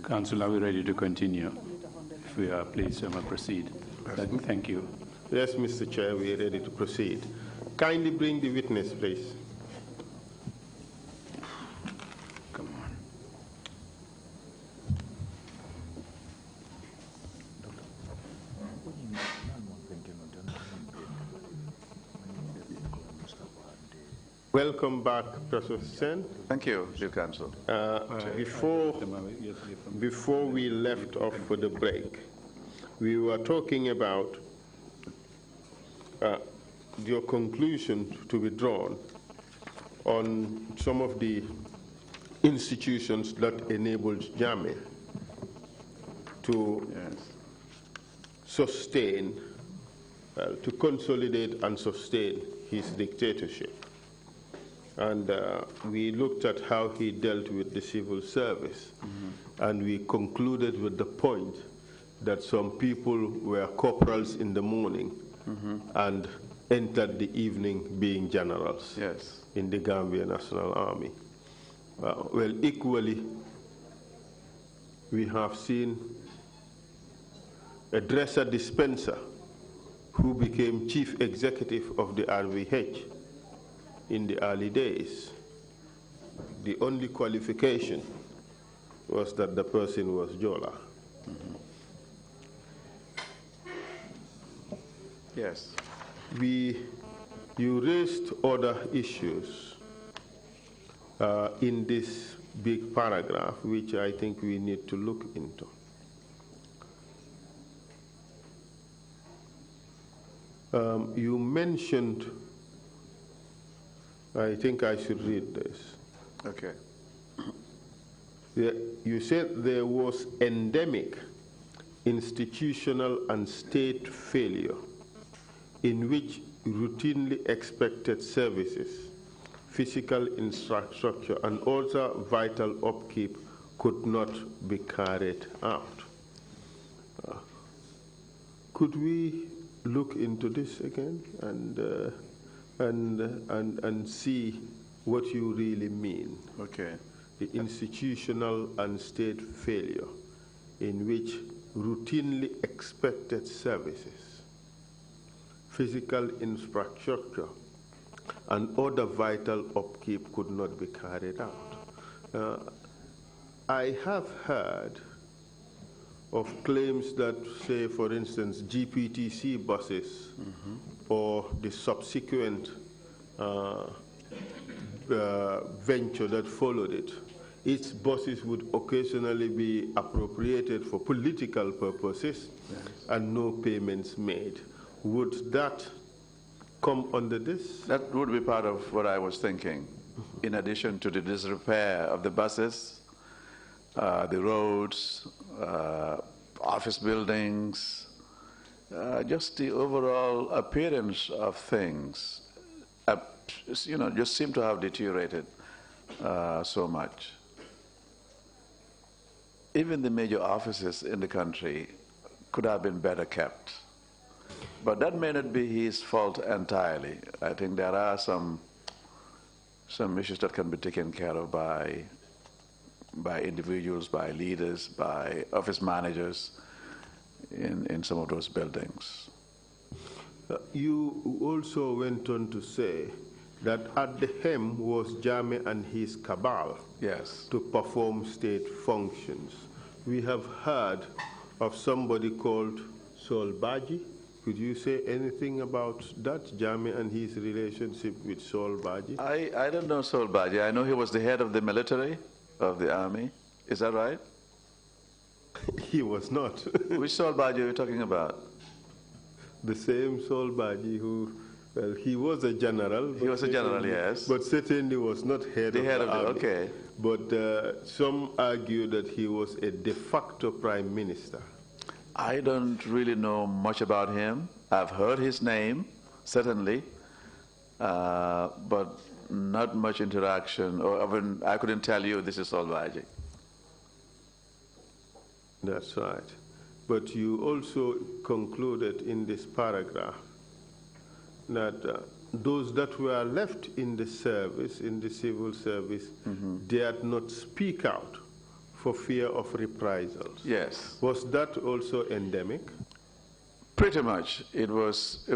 Council, are we ready to continue? If we are, please proceed. Thank you. Yes, Mr. Chair, we are ready to proceed. Kindly bring the witness, please. Come on. Welcome back, Professor Saine. Thank you, dear Council. Before we left off for the break, we were talking about your conclusion to be drawn on some of the institutions that enabled Jammeh to sustain, to consolidate and sustain his dictatorship. And we looked at how he dealt with the civil service. And we concluded with the point that some people were corporals in the morning and entered the evening being generals in the Gambia National Army. Well, equally, we have seen a dresser dispenser who became chief executive of the RVH in the early days. The only qualification was that the person was Jola. Yes. You raised other issues in this big paragraph, which I think we need to look into. You mentioned, I think I should read this. Okay. You said there was endemic institutional and state failure in which routinely expected services, physical infrastructure, and other vital upkeep could not be carried out. Could we look into this again and see what you really mean? Okay. The institutional and state failure in which routinely expected services, physical infrastructure, and other vital upkeep could not be carried out. I have heard of claims that, say, for instance, GPTC buses or the subsequent venture that followed it, its buses would occasionally be appropriated for political purposes, yes, and no payments made. Would that come under this? That would be part of what I was thinking. In addition to the disrepair of the buses, the roads, office buildings, just the overall appearance of things, just seem to have deteriorated so much. Even the major offices in the country could have been better kept. But that may not be his fault entirely. I think there are some issues that can be taken care of by individuals, by leaders, by office managers in some of those buildings. You also went on to say that at the hem was Jammeh and his cabal, yes, to perform state functions. We have heard of somebody called Sol Baji. Could you say anything about that, Jammeh and his relationship with Sol Baji? I don't know Sol Baji. I know he was the head of the military, of the army. Is that right? He was not. Which Sol Baji are you talking about? The same Sol Baji who, well, he was a general. He was a general, yes. But certainly was not head of the army. Okay. But some argue that he was a de facto prime minister. I don't really know much about him. I've heard his name, certainly, but not much interaction. Or even I couldn't tell you this is Sol Baji. That's right. But you also concluded in this paragraph that those that were left in the service, in the civil service, dared not speak out for fear of reprisals. Yes. Was that also endemic? Pretty much. It was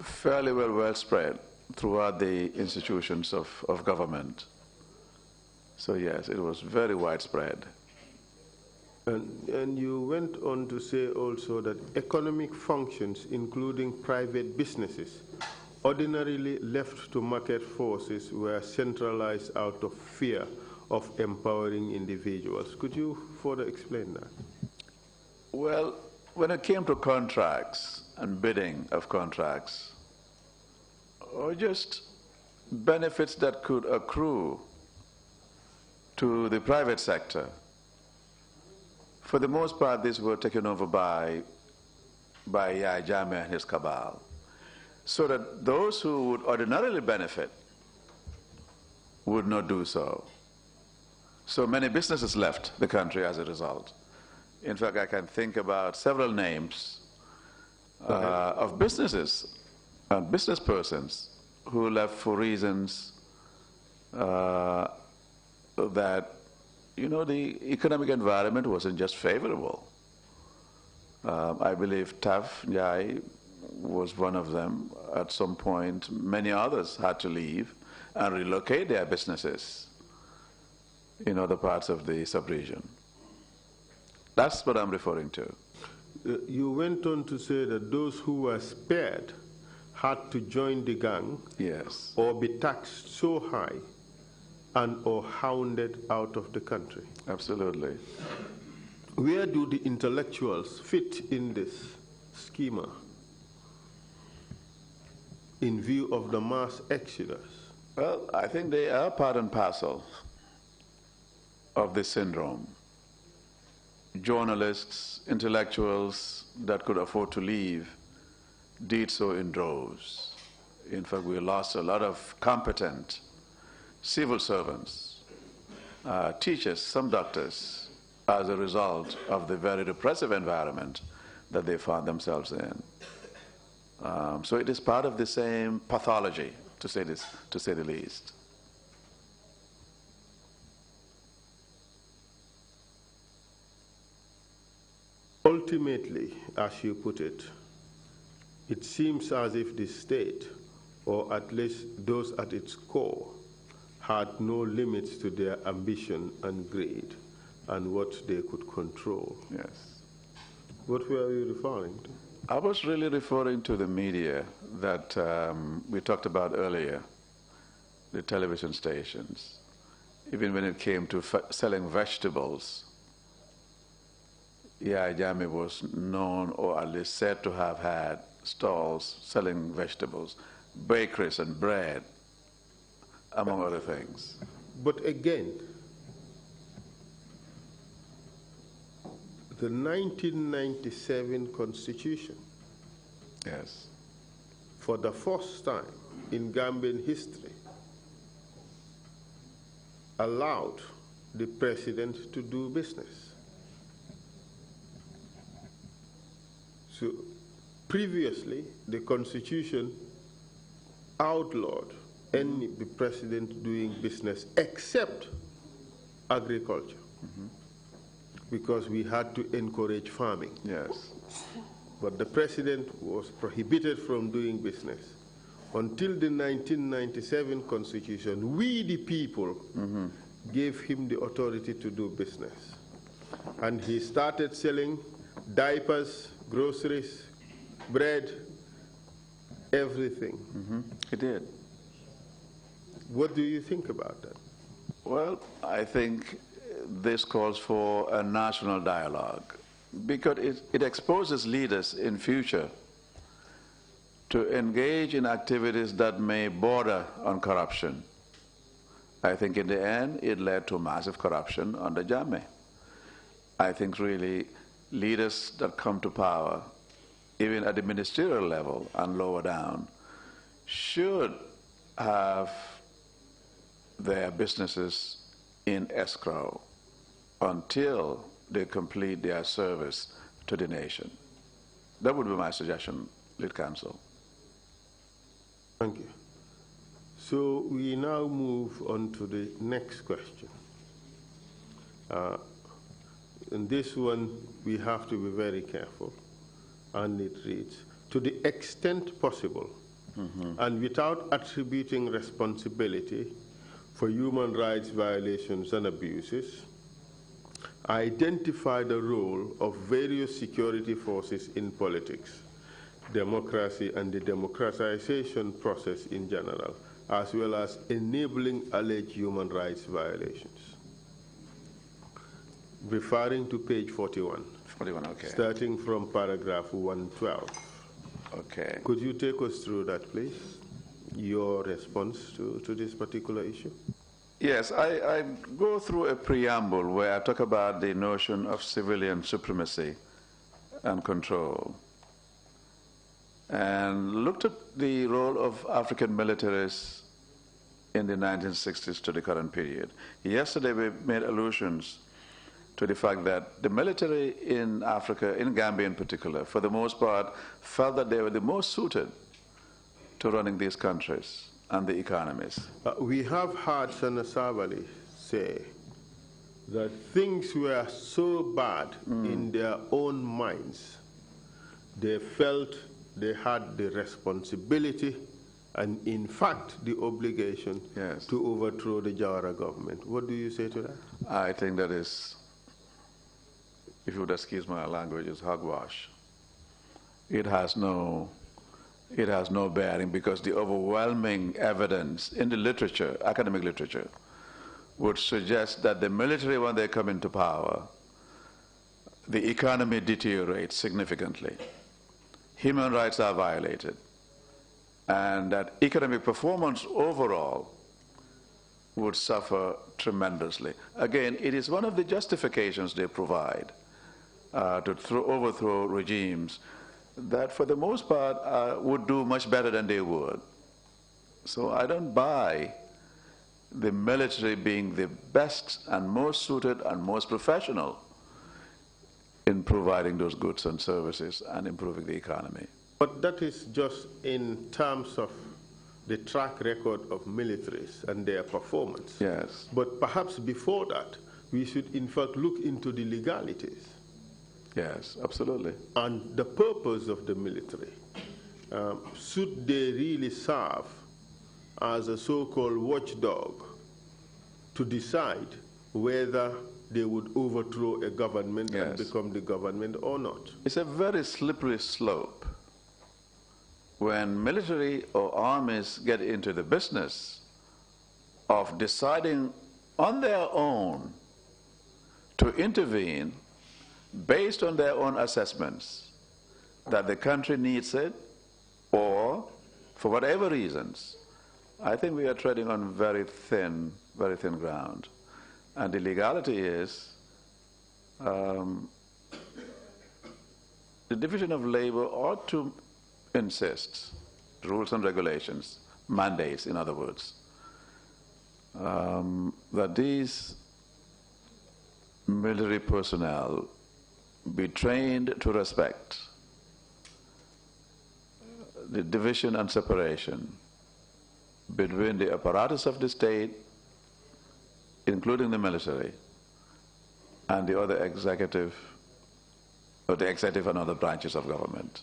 fairly well spread throughout the institutions of government. So yes, it was very widespread. And you went on to say also that economic functions, including private businesses, ordinarily left to market forces, were centralized out of fear of empowering individuals. Could you further explain that? Well, when it came to contracts and bidding of contracts, or just benefits that could accrue to the private sector, for the most part, these were taken over by Jammeh and his cabal, so that those who would ordinarily benefit would not do so. So many businesses left the country as a result. In fact, I can think about several names of businesses and business persons who left for reasons that, the economic environment wasn't just favorable. I believe Taf Njai was one of them. At some point, many others had to leave and relocate their businesses in other parts of the sub-region. That's what I'm referring to. You went on to say that those who were spared had to join the gang, Yes. or be taxed so high and or hounded out of the country. Absolutely. Where do the intellectuals fit in this schema in view of the mass exodus? Well, I think they are part and parcel of this syndrome. Journalists, intellectuals that could afford to leave did so in droves. In fact, we lost a lot of competent civil servants, teachers, some doctors, as a result of the very repressive environment that they found themselves in. So it is part of the same pathology, to say the least. Ultimately, as you put it, it seems as if the state, or at least those at its core, had no limits to their ambition and greed and what they could control. Yes. What were you referring to? I was really referring to the media that we talked about earlier, the television stations. Even when it came to selling vegetables, Jammeh was known, or at least said to have had stalls selling vegetables, bakeries and bread, among other things. But again, the 1997 Constitution, yes, for the first time in Gambian history, allowed the president to do business. So previously, the Constitution outlawed the president doing business except agriculture, because we had to encourage farming. yes. But the president was prohibited from doing business. Until the 1997 Constitution, we the people gave him the authority to do business. And he started selling diapers, groceries, bread, everything. He did. What do you think about that? Well, I think this calls for a national dialogue, because it exposes leaders in future to engage in activities that may border on corruption. I think in the end, it led to massive corruption under Jammeh. I think really leaders that come to power, even at the ministerial level and lower down, should have their businesses in escrow until they complete their service to the nation. That would be my suggestion, Lead Counsel. Thank you. So we now move on to the next question. In this one, we have to be very careful. And it reads, to the extent possible, and without attributing responsibility for human rights violations and abuses, identify the role of various security forces in politics, democracy, and the democratization process in general, as well as enabling alleged human rights violations. Referring to page 41. 41, okay. Starting from paragraph 112. Okay. Could you take us through that, please? Your response to this particular issue? Yes, I go through a preamble where I talk about the notion of civilian supremacy and control, and looked at the role of African militaries in the 1960s to the current period. Yesterday we made allusions to the fact that the military in Africa, in Gambia in particular, for the most part, felt that they were the most suited to running these countries and the economies. We have heard Senator Savali say that things were so bad in their own minds, they felt they had the responsibility and, in fact, the obligation to overthrow the Jawara government. What do you say to that? I think that is, if you would excuse my language, is hogwash. It has no bearing, because the overwhelming evidence in the literature, academic literature, would suggest that the military, when they come into power, the economy deteriorates significantly. Human rights are violated, and that economic performance overall would suffer tremendously. Again, it is one of the justifications they provide to overthrow regimes that, for the most part, would do much better than they would. So I don't buy the military being the best and most suited and most professional in providing those goods and services and improving the economy. But that is just in terms of the track record of militaries and their performance. Yes. But perhaps before that, we should in fact look into the legalities. Yes, absolutely. And the purpose of the military. Should they really serve as a so-called watchdog to decide whether they would overthrow a government and become the government or not? It's a very slippery slope. When military or armies get into the business of deciding on their own to intervene based on their own assessments that the country needs it, or for whatever reasons, I think we are treading on very thin ground. And the legality is the Division of Labor ought to insist, rules and regulations, mandates, in other words, that these military personnel be trained to respect the division and separation between the apparatus of the state, including the military, and the other executive, or the executive and other branches of government.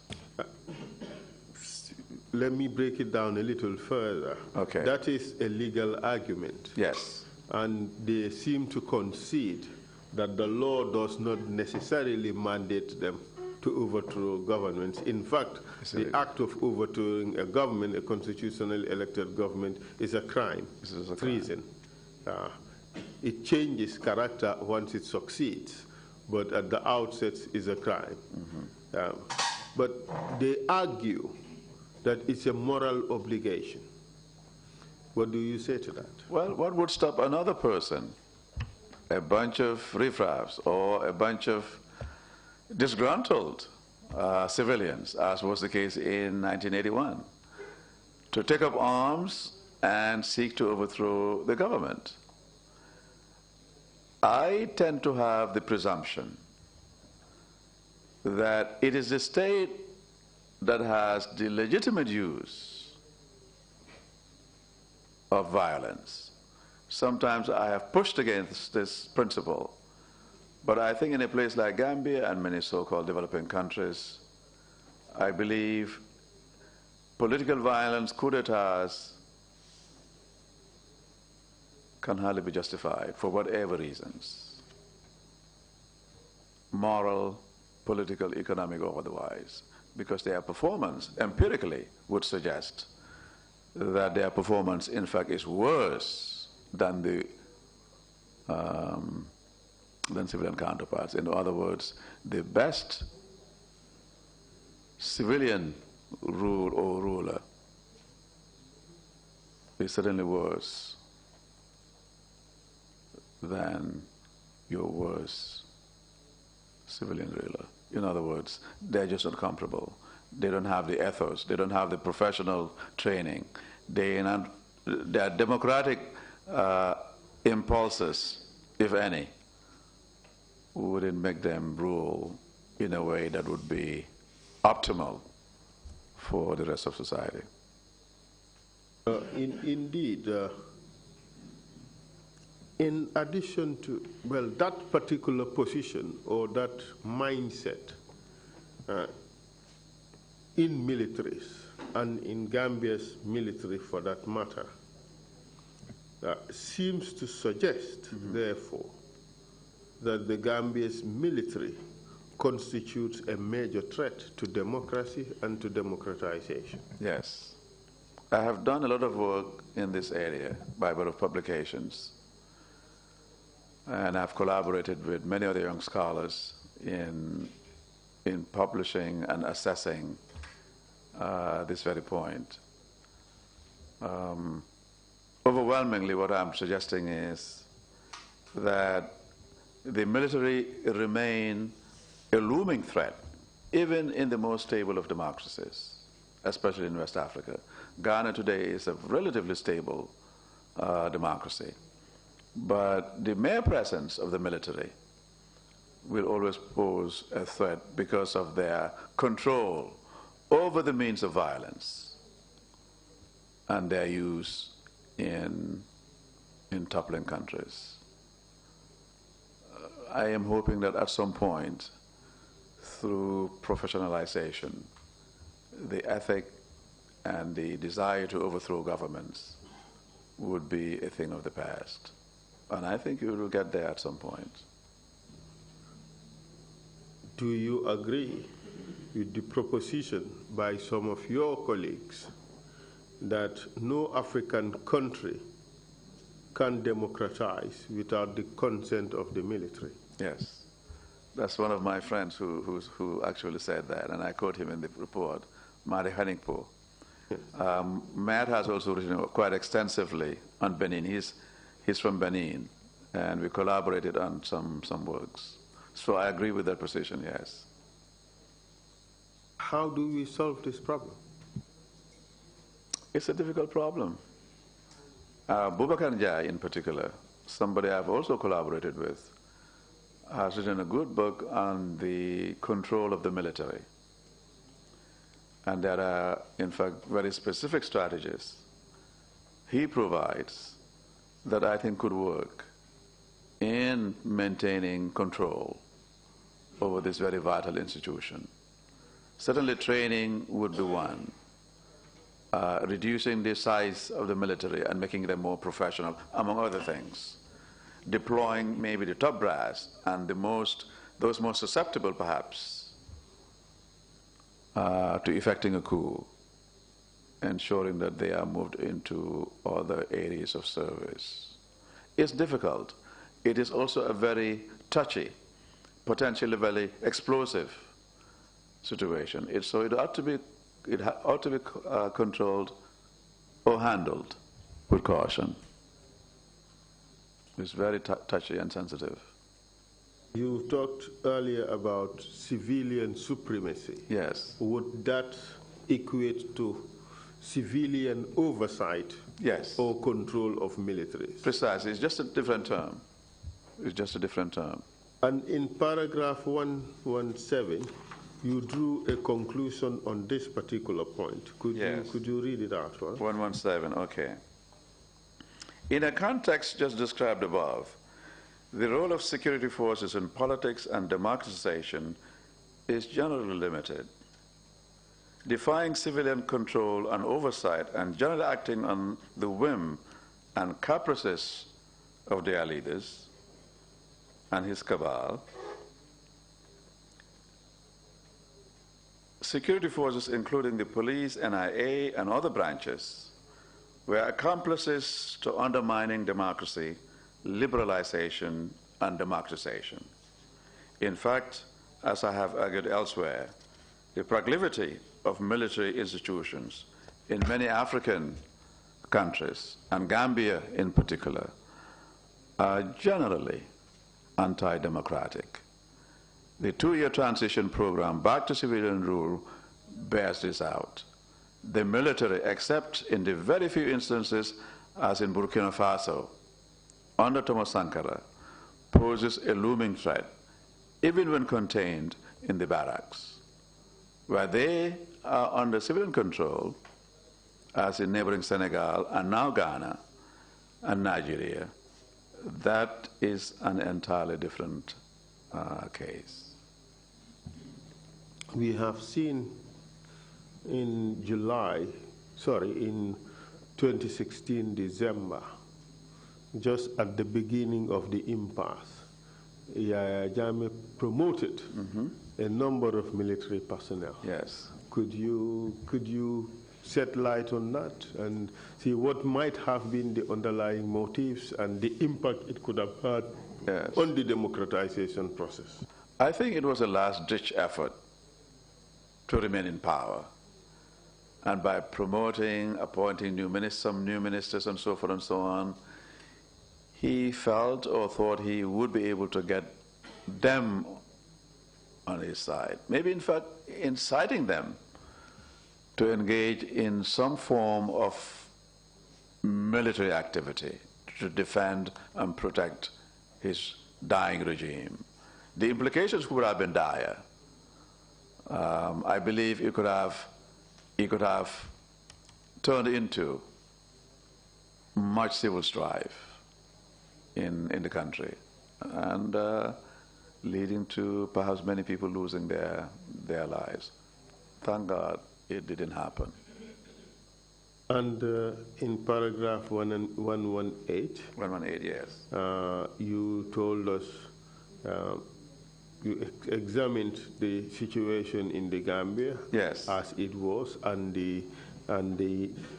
Let me break it down a little further. Okay. That is a legal argument. Yes. And they seem to concede that the law does not necessarily mandate them to overthrow governments. In fact, the act of overthrowing a government, a constitutionally elected government, is a crime. This is a treason. It changes character once it succeeds, but at the outset is a crime. But they argue that it's a moral obligation. What do you say to that? Well, what would stop another person, a bunch of riffraffs or a bunch of disgruntled civilians, as was the case in 1981, to take up arms and seek to overthrow the government? I tend to have the presumption that it is the state that has the legitimate use of violence. Sometimes I have pushed against this principle, but I think in a place like Gambia and many so-called developing countries, I believe political violence, coup d'etats, can hardly be justified for whatever reasons, moral, political, economic, or otherwise, because their performance empirically would suggest that their performance in fact is worse than the civilian counterparts. In other words, the best civilian rule or ruler is certainly worse than your worst civilian ruler. In other words, they're just not comparable. They don't have the ethos. They don't have the professional training. Their democratic impulses, if any, wouldn't make them rule in a way that would be optimal for the rest of society. Indeed. In addition to, well, that particular position or that mindset in militaries, and in Gambia's military for that matter, seems to suggest, therefore, that the Gambia's military constitutes a major threat to democracy and to democratization. Yes. I have done a lot of work in this area by way of publications, and I've collaborated with many other young scholars in publishing and assessing this very point. Overwhelmingly, what I'm suggesting is that the military remain a looming threat, even in the most stable of democracies, especially in West Africa. Ghana today is a relatively stable democracy, but the mere presence of the military will always pose a threat because of their control over the means of violence and their use in toppling countries. I am hoping that at some point, through professionalization, the ethic and the desire to overthrow governments would be a thing of the past. And I think we will get there at some point. Do you agree with the proposition by some of your colleagues that no African country can democratize without the consent of the military? Yes. That's one of my friends who actually said that, and I quote him in the report, Mari Haningpo. Matt has also written quite extensively on Benin. He's from Benin, and we collaborated on some works. So I agree with that position, yes. How do we solve this problem? It's a difficult problem. Boubacar Ndiaye, in particular, somebody I've also collaborated with, has written a good book on the control of the military. And there are, in fact, very specific strategies he provides that I think could work in maintaining control over this very vital institution. Certainly training would be one. Reducing the size of the military and making them more professional, among other things. Deploying maybe the top brass and those most susceptible, perhaps, to effecting a coup, ensuring that they are moved into other areas of service. It's difficult. It is also a very touchy, potentially very explosive situation. So it ought to be controlled or handled with caution. It's very touchy and sensitive. You talked earlier about civilian supremacy. Yes. Would that equate to civilian oversight? Yes. Or control of militaries? Precisely. It's just a different term. It's just a different term. And in paragraph 117, you drew a conclusion on this particular point. Could you read it out for us? 117, okay. In a context just described above, the role of security forces in politics and democratization is generally limited. Defying civilian control and oversight and generally acting on the whim and caprices of their leaders and his cabal, security forces, including the police, NIA, and other branches, were accomplices to undermining democracy, liberalization, and democratization. In fact, as I have argued elsewhere, the proclivity of military institutions in many African countries, and Gambia in particular, are generally anti-democratic. The 2-year transition program back to civilian rule bears this out. The military, except in the very few instances, as in Burkina Faso, under Thomas Sankara, poses a looming threat, even when contained in the barracks. Where they are under civilian control, as in neighboring Senegal and now Ghana and Nigeria, that is an entirely different case. We have seen in 2016 December, just at the beginning of the impasse, Yahya Jammeh promoted a number of military personnel. Yes. Could you shed light on that and see what might have been the underlying motives and the impact it could have had on the democratization process? I think it was a last-ditch effort to remain in power. And by appointing some new ministers and so forth and so on, he felt or thought he would be able to get them on his side. Maybe, in fact, inciting them to engage in some form of military activity to defend and protect his dying regime. The implications would have been dire. I believe it could have turned into much civil strife in the country, and leading to perhaps many people losing their lives. Thank God it didn't happen. And in paragraph 118, yes, you told us you examined the situation in the Gambia, yes, as it was, and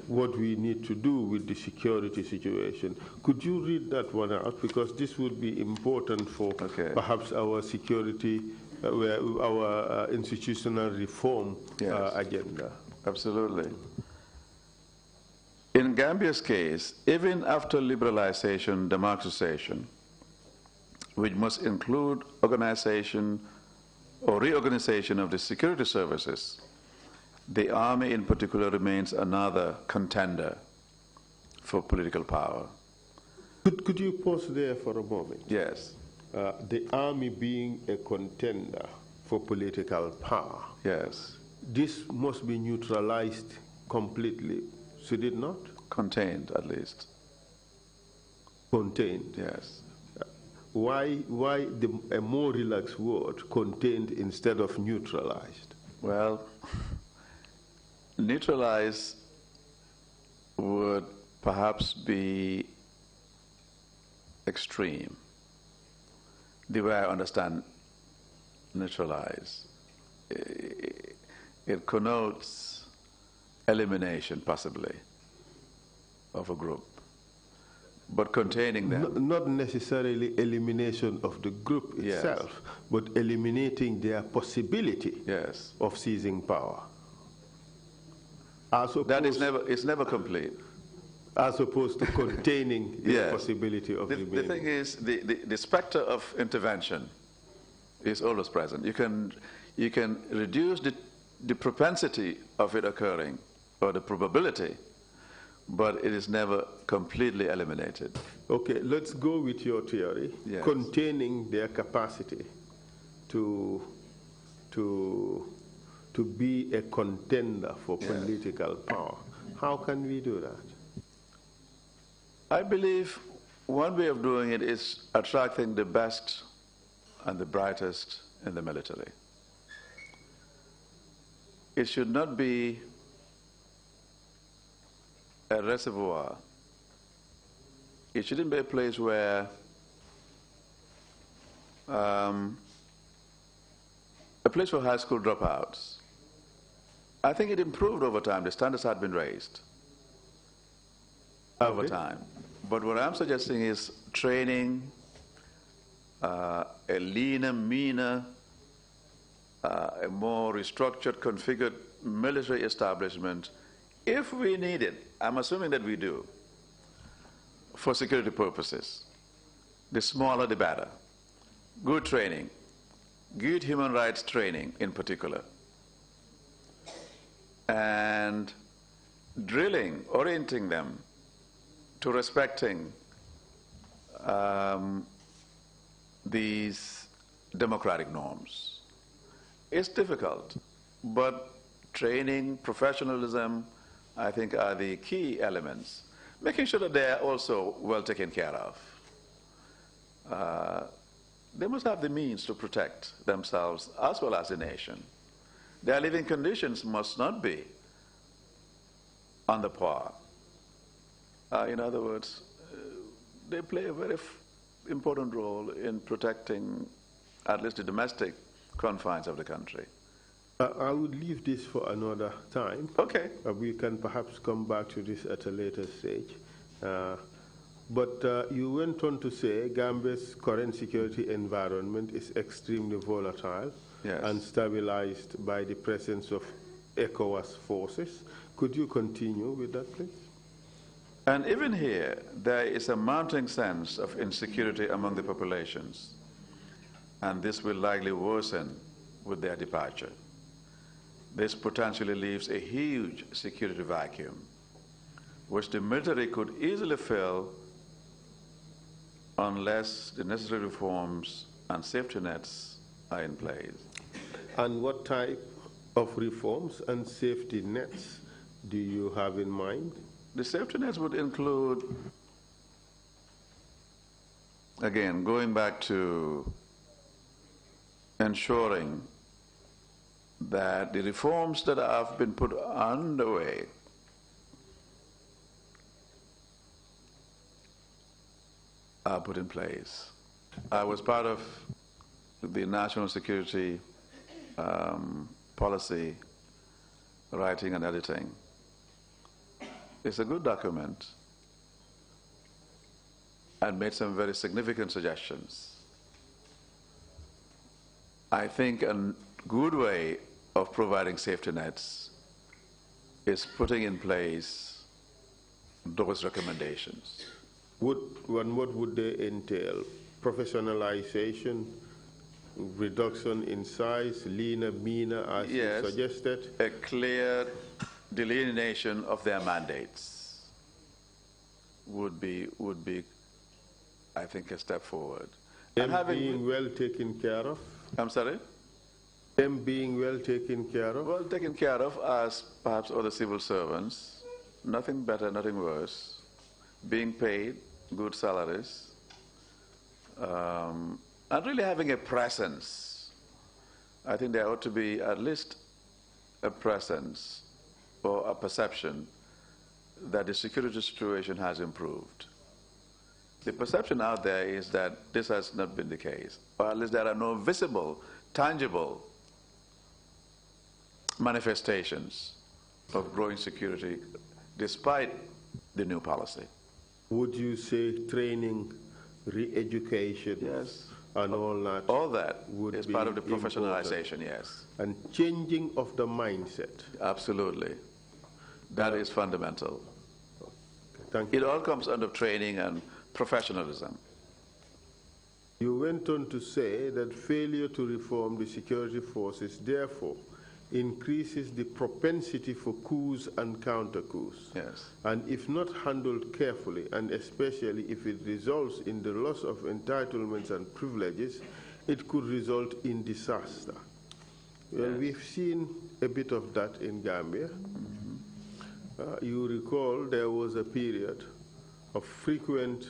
what we need to do with the security situation. Could you read that one out, because this would be important for perhaps our security, our institutional reform agenda? Absolutely. In Gambia's case, even after liberalization, democratization, which must include organization or reorganization of the security services, the army in particular remains another contender for political power. Could you pause there for a moment? Yes. The army being a contender for political power. Yes. This must be neutralized completely, should it not? Contained, at least. Contained? Yes. Why a more relaxed word, contained, instead of neutralized? Well, neutralize would perhaps be extreme. The way I understand neutralize, it connotes elimination, possibly, of a group, but containing them. Not necessarily elimination of the group itself, but eliminating their possibility of seizing power. That is never complete. As opposed to containing the possibility of remaining. The thing is, the specter of intervention is always present. You can reduce the propensity of it occurring, or the probability, but it is never completely eliminated. Okay, let's go with your theory. Yes. Containing their capacity to be a contender for political power. How can we do that? I believe one way of doing it is attracting the best and the brightest in the military. It should not be a reservoir. It shouldn't be a place where a place for high school dropouts. I think it improved over time. The standards had been raised over time. But what I'm suggesting is training, a leaner, meaner, a more restructured, configured military establishment, if we need it. I'm assuming that we do, for security purposes. The smaller, the better. Good training, good human rights training in particular, and drilling, orienting them to respecting these democratic norms. It's difficult, but training, professionalism, I think, are the key elements. Making sure that they are also well taken care of. They must have the means to protect themselves as well as the nation. Their living conditions must not be on the par. In other words, they play a very important role in protecting at least the domestic confines of the country. I would leave this for another time. Okay. We can perhaps come back to this at a later stage. But you went on to say Gambia's current security environment is extremely volatile and stabilized by the presence of ECOWAS forces. Could you continue with that, please? And even here, there is a mounting sense of insecurity among the populations, and this will likely worsen with their departure. This potentially leaves a huge security vacuum, which the military could easily fill unless the necessary reforms and safety nets are in place. And what type of reforms and safety nets do you have in mind? The safety nets would include, again, going back to ensuring that the reforms that have been put underway are put in place. I was part of the national security policy writing and editing. It's a good document and made some very significant suggestions. I think a good way of providing safety nets is putting in place those recommendations. What would they entail? Professionalization, reduction in size, leaner, meaner, as you suggested? A clear delineation of their mandates would be, I think, a step forward. Them being well taken care of? I'm sorry? Them being well taken care of? Well taken care of as perhaps other civil servants. Nothing better, nothing worse. Being paid good salaries. And really having a presence. I think there ought to be at least a presence or a perception that the security situation has improved. The perception out there is that this has not been the case, or at least there are no visible, tangible manifestations of growing security despite the new policy. Would you say training, re-education, and all that? All that would is be part of the important. professionalization, yes. And changing of the mindset. Absolutely. That is fundamental. Thank you. It all comes under training and professionalism. You went on to say that failure to reform the security forces therefore increases the propensity for coups and counter-coups. Yes. And if not handled carefully, and especially if it results in the loss of entitlements and privileges, it could result in disaster. Well, we've seen a bit of that in Gambia. You recall there was a period of frequent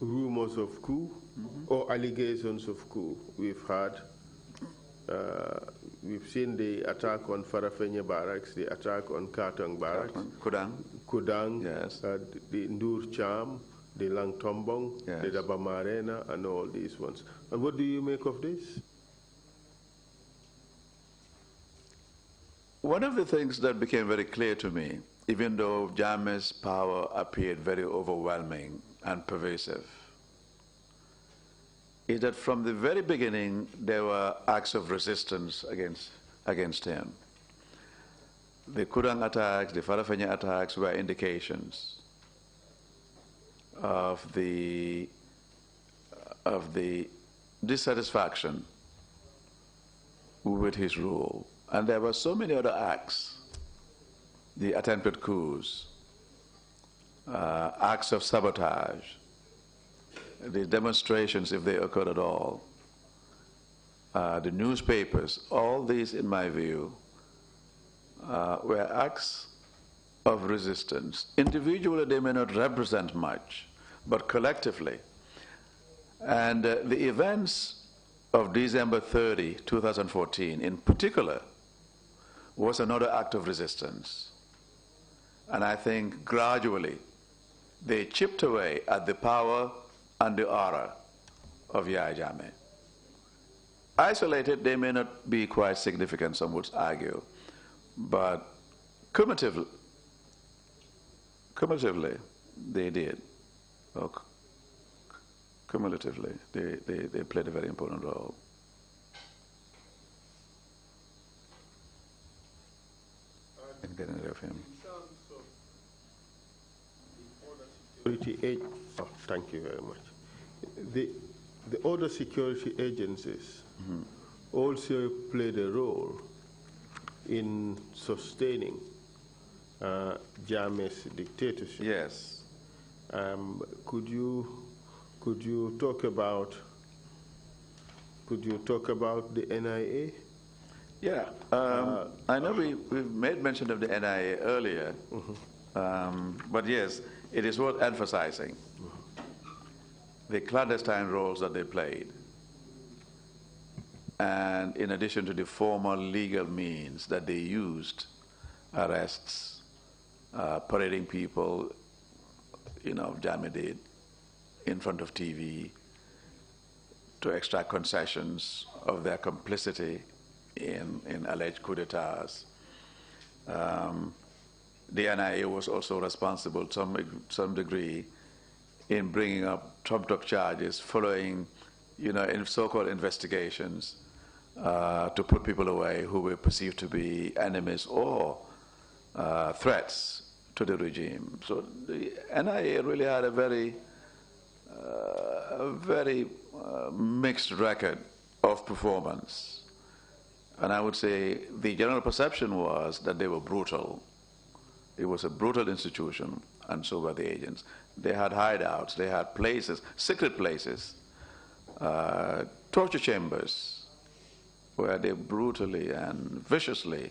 rumors of coup or allegations of coup. We've had, we've seen the attack on Farafenye Barracks, the attack on Katang Barracks, Kudang, the Ndur Cham, the Langtombong, the Dabamarena, and all these ones. And what do you make of this? One of the things that became very clear to me, even though Jammeh's power appeared very overwhelming and pervasive, is that from the very beginning there were acts of resistance against him. The Kudang attacks, the Farafenye attacks were indications of the dissatisfaction with his rule. And there were so many other acts, the attempted coups, acts of sabotage, the demonstrations, if they occurred at all, the newspapers, all these, in my view, were acts of resistance. Individually, they may not represent much, but collectively. And the events of December 30, 2014, in particular, was another act of resistance. And I think gradually they chipped away at the power and the aura of Yahya Jammeh. Isolated, they may not be quite significant, some would argue, but cumulatively, they did. Or cumulatively, they played a very important role. In getting rid of him. Thank you very much. The other security agencies also played a role in sustaining Jammeh's dictatorship. Yes. Could you talk about the NIA? Yeah, I know we've made mention of the NIA earlier, but yes, it is worth emphasizing the clandestine roles that they played. And in addition to the formal legal means that they used, arrests, parading people, Jammeh did, in front of TV, to extract concessions of their complicity in alleged coup d'etats. The NIA was also responsible to some degree in bringing up trumped-up charges following, in so-called investigations to put people away who were perceived to be enemies or threats to the regime. So the NIA really had a very mixed record of performance. And I would say the general perception was that they were brutal. It was a brutal institution, and so were the agents. They had hideouts, they had places, secret places, torture chambers, where they brutally and viciously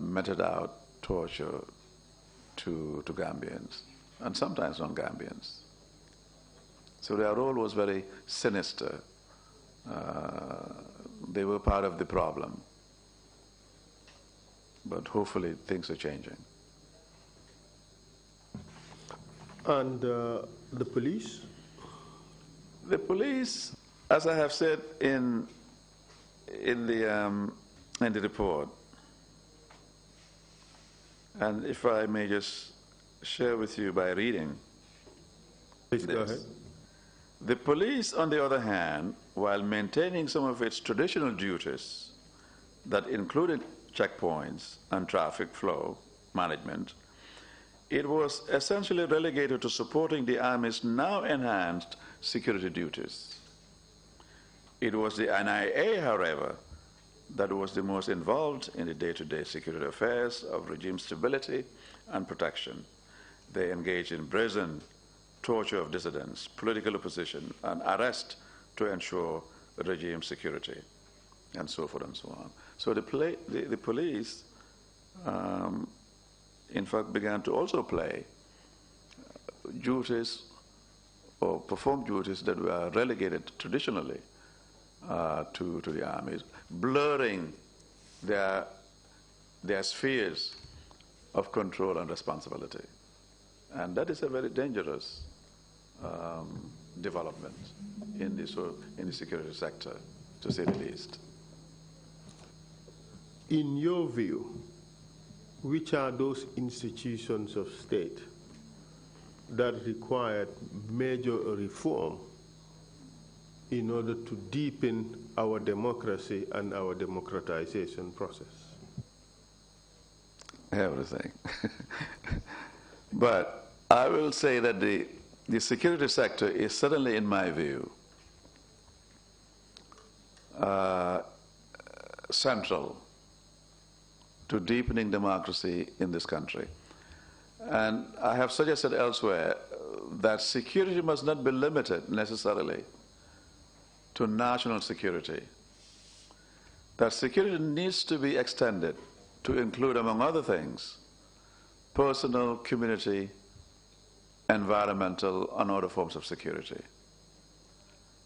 meted out torture to Gambians, and sometimes non-Gambians. So their role was very sinister. They were part of the problem. But hopefully things are changing. And the police? The police, as I have said in the report, and if I may just share with you by reading. Please go ahead. The police, on the other hand, while maintaining some of its traditional duties that included checkpoints and traffic flow management, it was essentially relegated to supporting the Army's now enhanced security duties. It was the NIA, however, that was the most involved in the day-to-day security affairs of regime stability and protection. They engaged in brazen torture of dissidents, political opposition, and arrest to ensure regime security, and so forth and so on. So the police, in fact, began to also play duties or perform duties that were relegated traditionally to the armies, blurring their spheres of control and responsibility. And that is a very dangerous development in the security sector, to say the least. In your view, which are those institutions of state that required major reform in order to deepen our democracy and our democratization process? Everything. But I will say that the security sector is certainly, in my view, central to deepening democracy in this country. And I have suggested elsewhere that security must not be limited necessarily to national security. That security needs to be extended to include, among other things, personal, community, environmental, and other forms of security.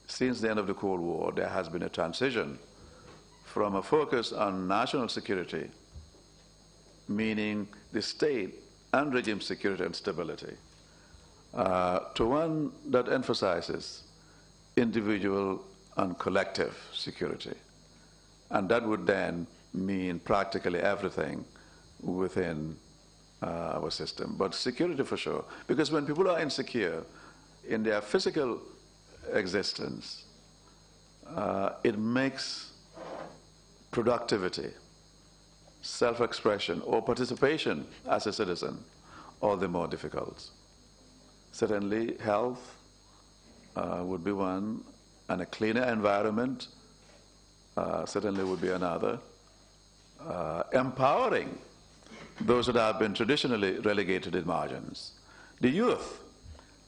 Since the end of the Cold War, there has been a transition from a focus on national security meaning the state and regime security and stability, to one that emphasizes individual and collective security. And that would then mean practically everything within our system. But security for sure, because when people are insecure in their physical existence, it makes productivity, self-expression, or participation as a citizen all the more difficult. Certainly health would be one, and a cleaner environment certainly would be another. Empowering those that have been traditionally relegated in margins. The youth,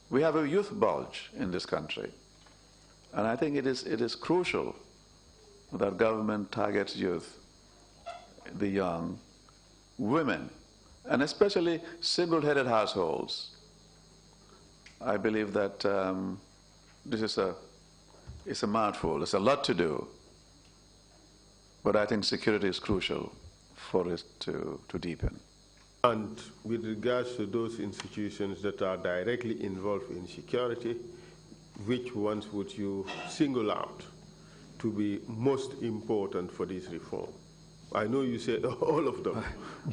we have a youth bulge in this country, and I think it is crucial that government targets youth, the young, women, and especially single-headed households. I believe that this is it's a mouthful, it's a lot to do, but I think security is crucial for it to deepen. And with regards to those institutions that are directly involved in security, which ones would you single out to be most important for this reform? I know you said all of them,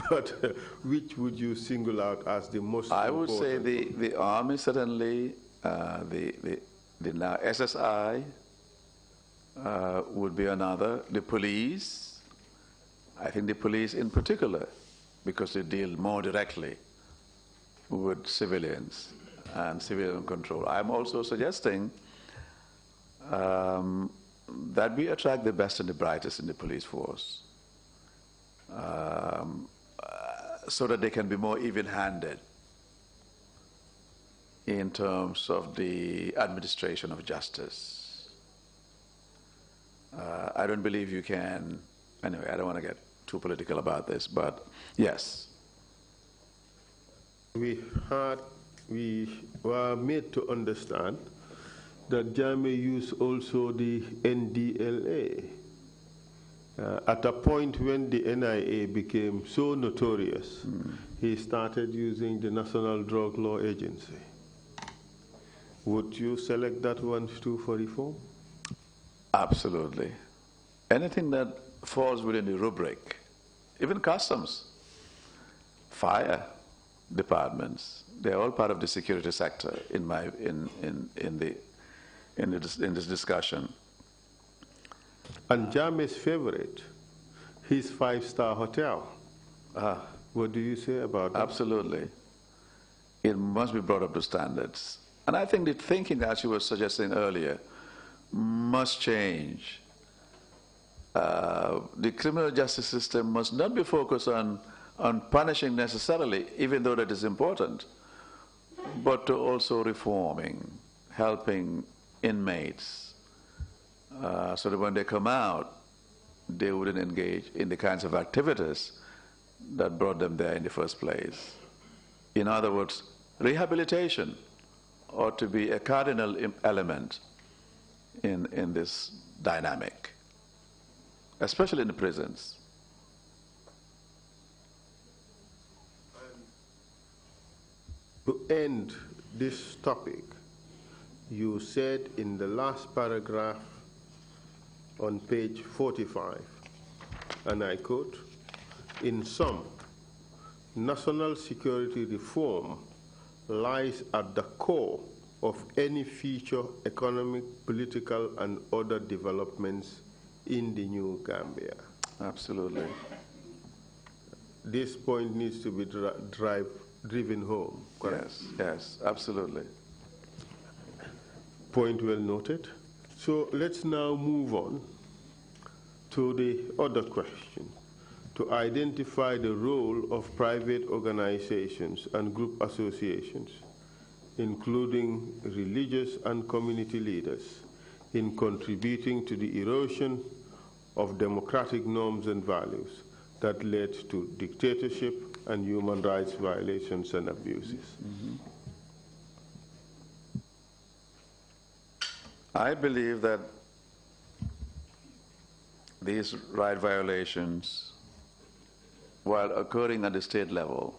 but which would you single out as the most important? I would say the Army certainly, the now SSI would be another, the police. I think the police in particular, because they deal more directly with civilians and civilian control. I'm also suggesting that we attract the best and the brightest in the police force, so that they can be more even-handed in terms of the administration of justice. I don't believe you can, anyway, I don't want to get too political about this, but yes. We were made to understand that Jammeh used also the NDLA. At a point when the NIA became so notorious, he started using the National Drug Law Agency. Would you select that one too for reform? Absolutely. Anything that falls within the rubric, even customs, fire departments, they're all part of the security sector in this discussion. And Jammeh's favorite, his five-star hotel. What do you say about that? Absolutely. It must be brought up to standards. And I think the thinking, as you were suggesting earlier, must change. The criminal justice system must not be focused on punishing necessarily, even though that is important, but to also reforming, helping inmates, so that when they come out, they wouldn't engage in the kinds of activities that brought them there in the first place. In other words, rehabilitation ought to be a cardinal element in this dynamic, especially in the prisons. To end this topic, you said in the last paragraph on page 45, and I quote, "In sum, national security reform lies at the core of any future economic, political, and other developments in the new Gambia." Absolutely. This point needs to be driven home, correct? Yes, absolutely. Point well noted. So let's now move on to the other question, to identify the role of private organizations and group associations, including religious and community leaders, in contributing to the erosion of democratic norms and values that led to dictatorship and human rights violations and abuses. I believe that these right violations while occurring at the state level,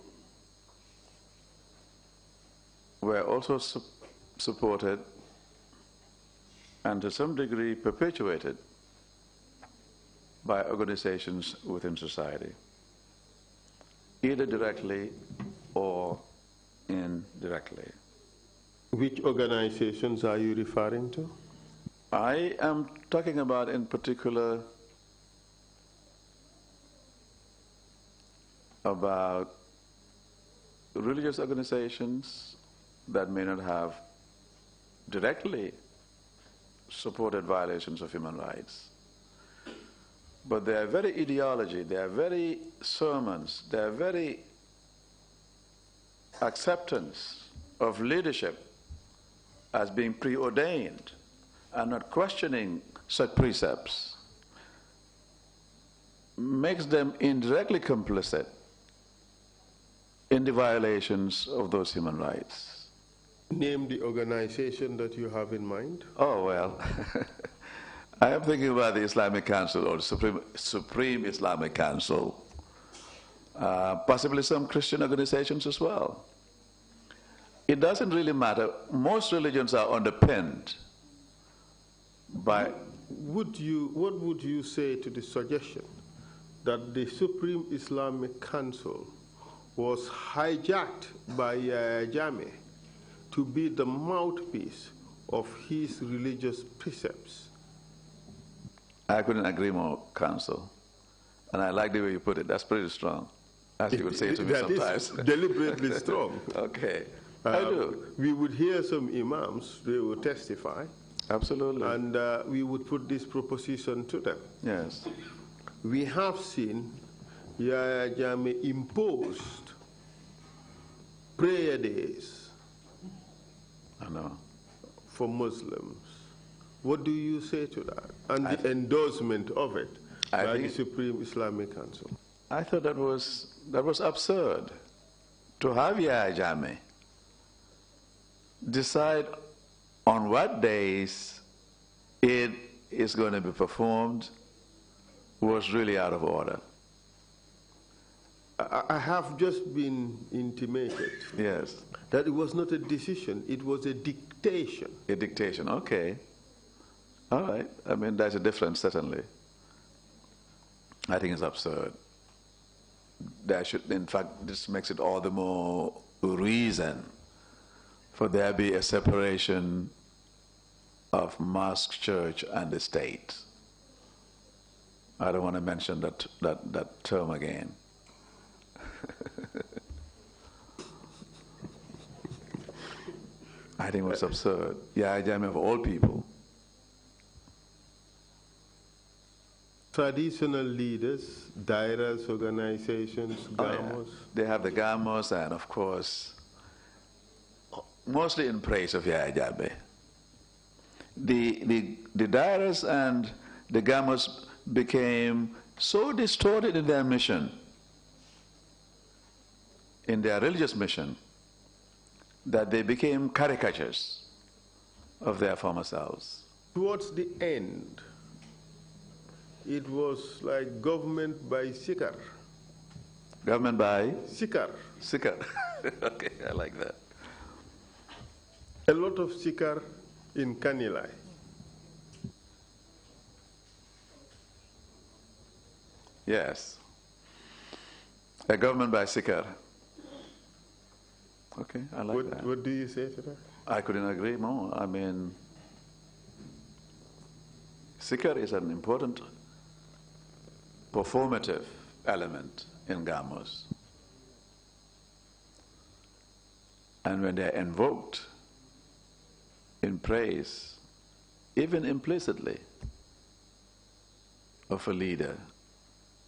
were also supported and to some degree perpetuated by organizations within society, either directly or indirectly. Which organizations are you referring to? I am talking about in particular about religious organizations that may not have directly supported violations of human rights, but their very ideology, their very sermons, their very acceptance of leadership as being preordained and not questioning such precepts makes them indirectly complicit in the violations of those human rights. Name the organization that you have in mind. Oh, well, I am thinking about the Islamic Council or the Supreme Islamic Council, possibly some Christian organizations as well. It doesn't really matter. Most religions are underpinned by... What would you say to the suggestion that the Supreme Islamic Council was hijacked by Jammeh to be the mouthpiece of his religious precepts? I couldn't agree more, Counsel. And I like the way you put it. That's pretty strong, as you would say to me sometimes. That is deliberately strong. Okay, I do. We would hear some imams, they would testify. Absolutely. And we would put this proposition to them. Yes. We have seen Yahya Jammeh imposed prayer days I know. for Muslims. What do you say to that? And the endorsement of it by the Supreme Islamic Council. I thought that was absurd to have Yahya Jammeh decide on what days it is going to be performed was really out of order. I have just been intimated Yes. that it was not a decision, it was a dictation. A dictation, okay. All right. I mean, there's a difference, certainly. I think it's absurd. There should, in fact, this makes it all the more reason for there be a separation of mosque, church, and the state. I don't want to mention that term again. I think it was absurd. Yahya Jammeh of all people. Traditional leaders, dairas, organizations, gamos. They have the gamos and, of course, mostly in praise of Yahya Jammeh. The dairas and the gamos became so distorted in their mission, in their religious mission, that they became caricatures of their former selves. Towards the end, it was like government by Sikar. Government by? Sikar. Sikar. Okay, I like that. A lot of Sikar in Kanilai. Yes. A government by Sikar. Okay, I like that. What do you say to that? I couldn't agree more. I mean, Sikar is an important performative element in gamos. And when they're invoked in praise, even implicitly, of a leader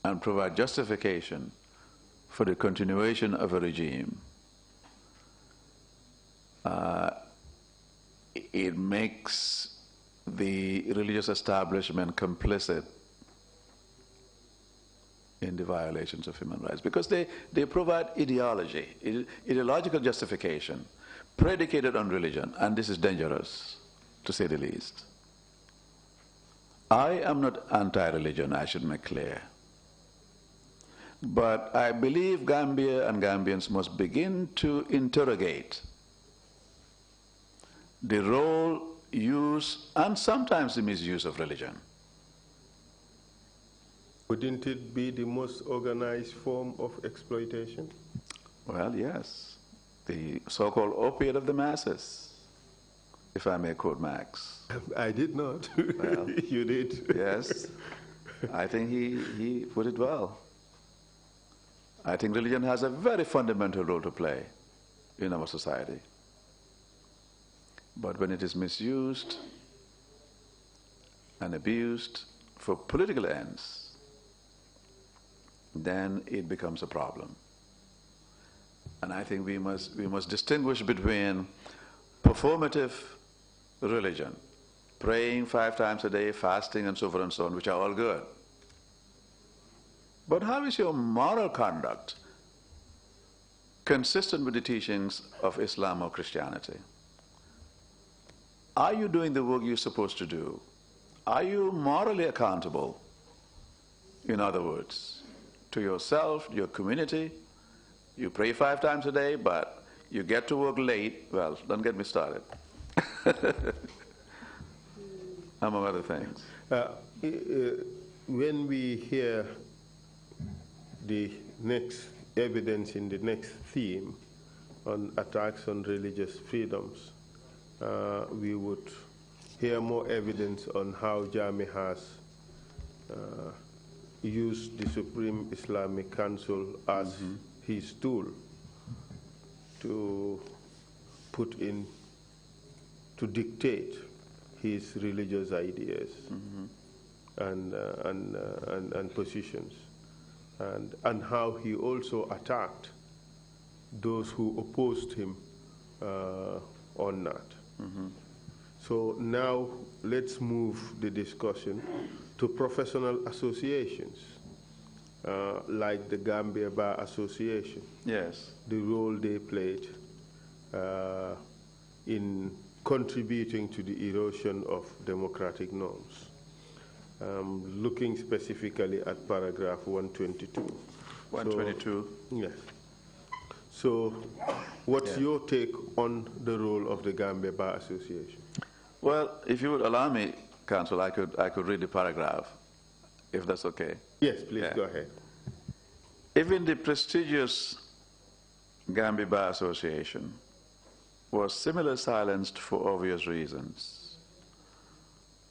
and provide justification for the continuation of a regime, it makes the religious establishment complicit in the violations of human rights, because they provide ideology, ideological justification predicated on religion, and this is dangerous, to say the least. I am not anti-religion, I should make clear. But I believe Gambia and Gambians must begin to interrogate the role, use, and sometimes the misuse of religion. Wouldn't it be the most organized form of exploitation? Well, yes. The so-called opiate of the masses, if I may quote Marx. I did not. Well, you did. Yes. I think he put it well. I think religion has a very fundamental role to play in our society. But when it is misused and abused for political ends, then it becomes a problem. And I think we must distinguish between performative religion, praying 5 times a day, fasting, and so forth and so on, which are all good. But how is your moral conduct consistent with the teachings of Islam or Christianity? Are you doing the work you're supposed to do? Are you morally accountable, in other words, to yourself, your community? You pray 5 times a day, but you get to work late. Well, don't get me started. Among other things. When we hear the next evidence in the next theme on attacks on religious freedoms, we would hear more evidence on how Jammeh has used the Supreme Islamic Council as his tool to put in, to dictate his religious ideas and positions, and how he also attacked those who opposed him on that. So now let's move the discussion to professional associations, like the Gambia Bar Association. Yes. The role they played in contributing to the erosion of democratic norms. Looking specifically at paragraph 122. 122. So, yes. So what's your take on the role of the Gambia Bar Association? Well, if you would allow me, Counsel, I could read the paragraph, if that's okay. Yes, please go ahead. Even the prestigious Gambia Bar Association was similarly silenced for obvious reasons.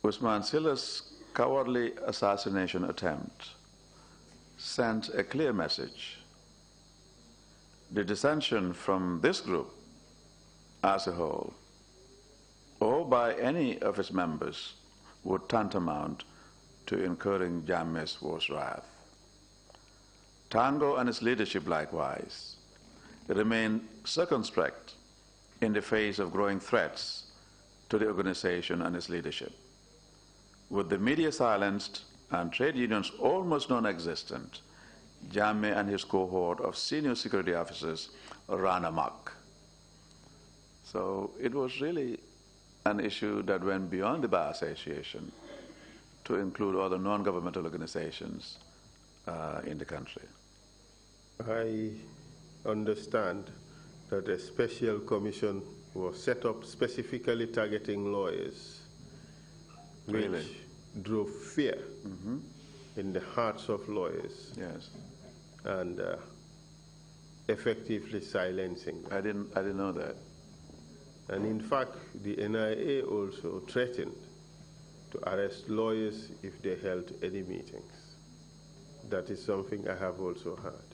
Usman Silla's cowardly assassination attempt sent a clear message. The dissension from this group as a whole, or by any of its members, would tantamount to incurring Jammeh's worst wrath. Tango and its leadership likewise remained circumspect in the face of growing threats to the organization and its leadership. With the media silenced and trade unions almost non-existent, Jammeh and his cohort of senior security officers ran amok. So it was really an issue that went beyond the Bar Association to include other non-governmental organizations in the country. I understand that a special commission was set up specifically targeting lawyers, which drove fear in the hearts of lawyers. Yes. And effectively silencing them. I didn't know that. And in fact, the NIA also threatened to arrest lawyers if they held any meetings. That is something I have also heard.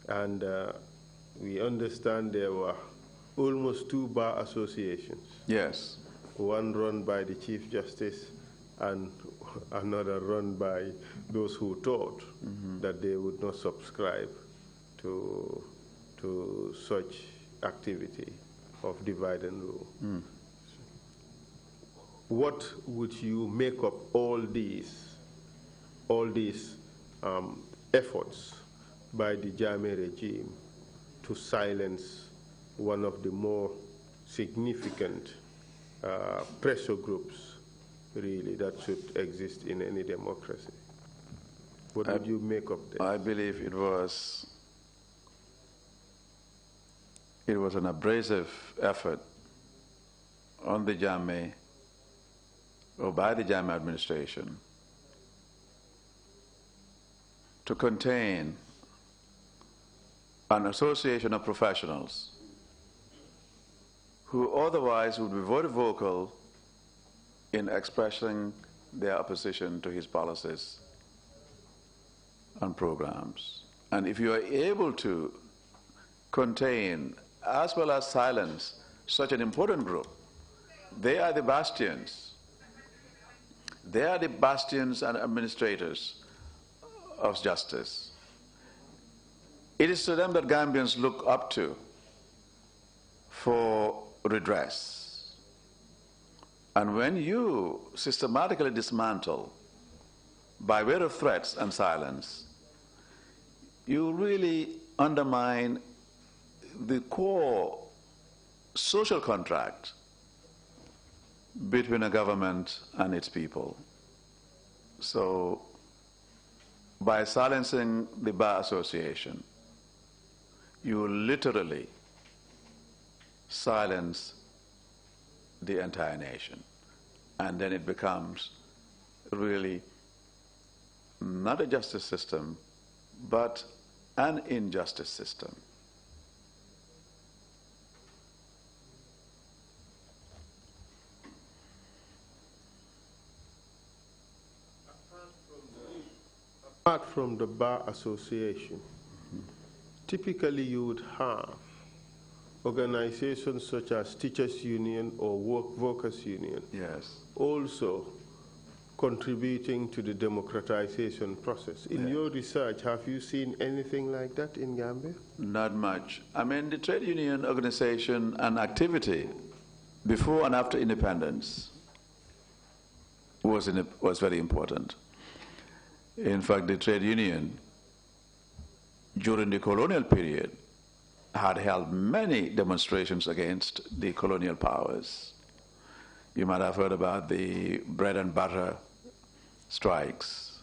And we understand there were almost 2 bar associations. Yes. One run by the Chief Justice and another run by those who thought that they would not subscribe to such activity of divide and rule. What would you make of all these efforts by the Jammeh regime to silence one of the more significant pressure groups, really, that should exist in any democracy? What would you make of this? I believe it was an abrasive effort on the Jammeh, or by the Jammeh administration, to contain an association of professionals who otherwise would be very vocal in expressing their opposition to his policies and programs. And if you are able to contain as well as silence such an important group, they are the bastions. They are the bastions and administrators of justice. It is to them that Gambians look up to for redress. And when you systematically dismantle, by way of threats and silence, you really undermine the core social contract between a government and its people. So, by silencing the Bar Association, you literally silence the entire nation. And then it becomes really not a justice system, but an injustice system. Apart from the Bar Association, typically you would have organizations such as Teachers Union or Workers Union, Yes. also contributing to the democratization process. In your research, have you seen anything like that in Gambia? Not much. I mean, the trade union organization and activity before and after independence was very important. In fact, the trade union during the colonial period had held many demonstrations against the colonial powers. You might have heard about the bread and butter strikes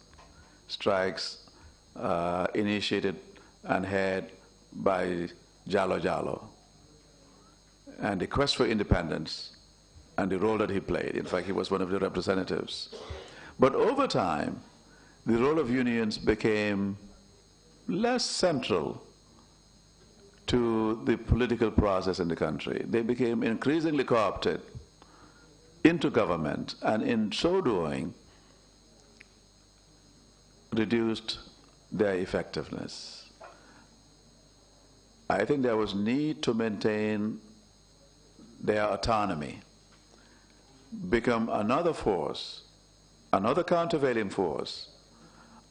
initiated and head by Jallo Jallo, and the quest for independence and the role that he played. In fact, he was one of the representatives. But over time, the role of unions became less central to the political process in the country. They became increasingly co-opted into government, and in so doing, reduced their effectiveness. I think there was need to maintain their autonomy, become another force, another countervailing force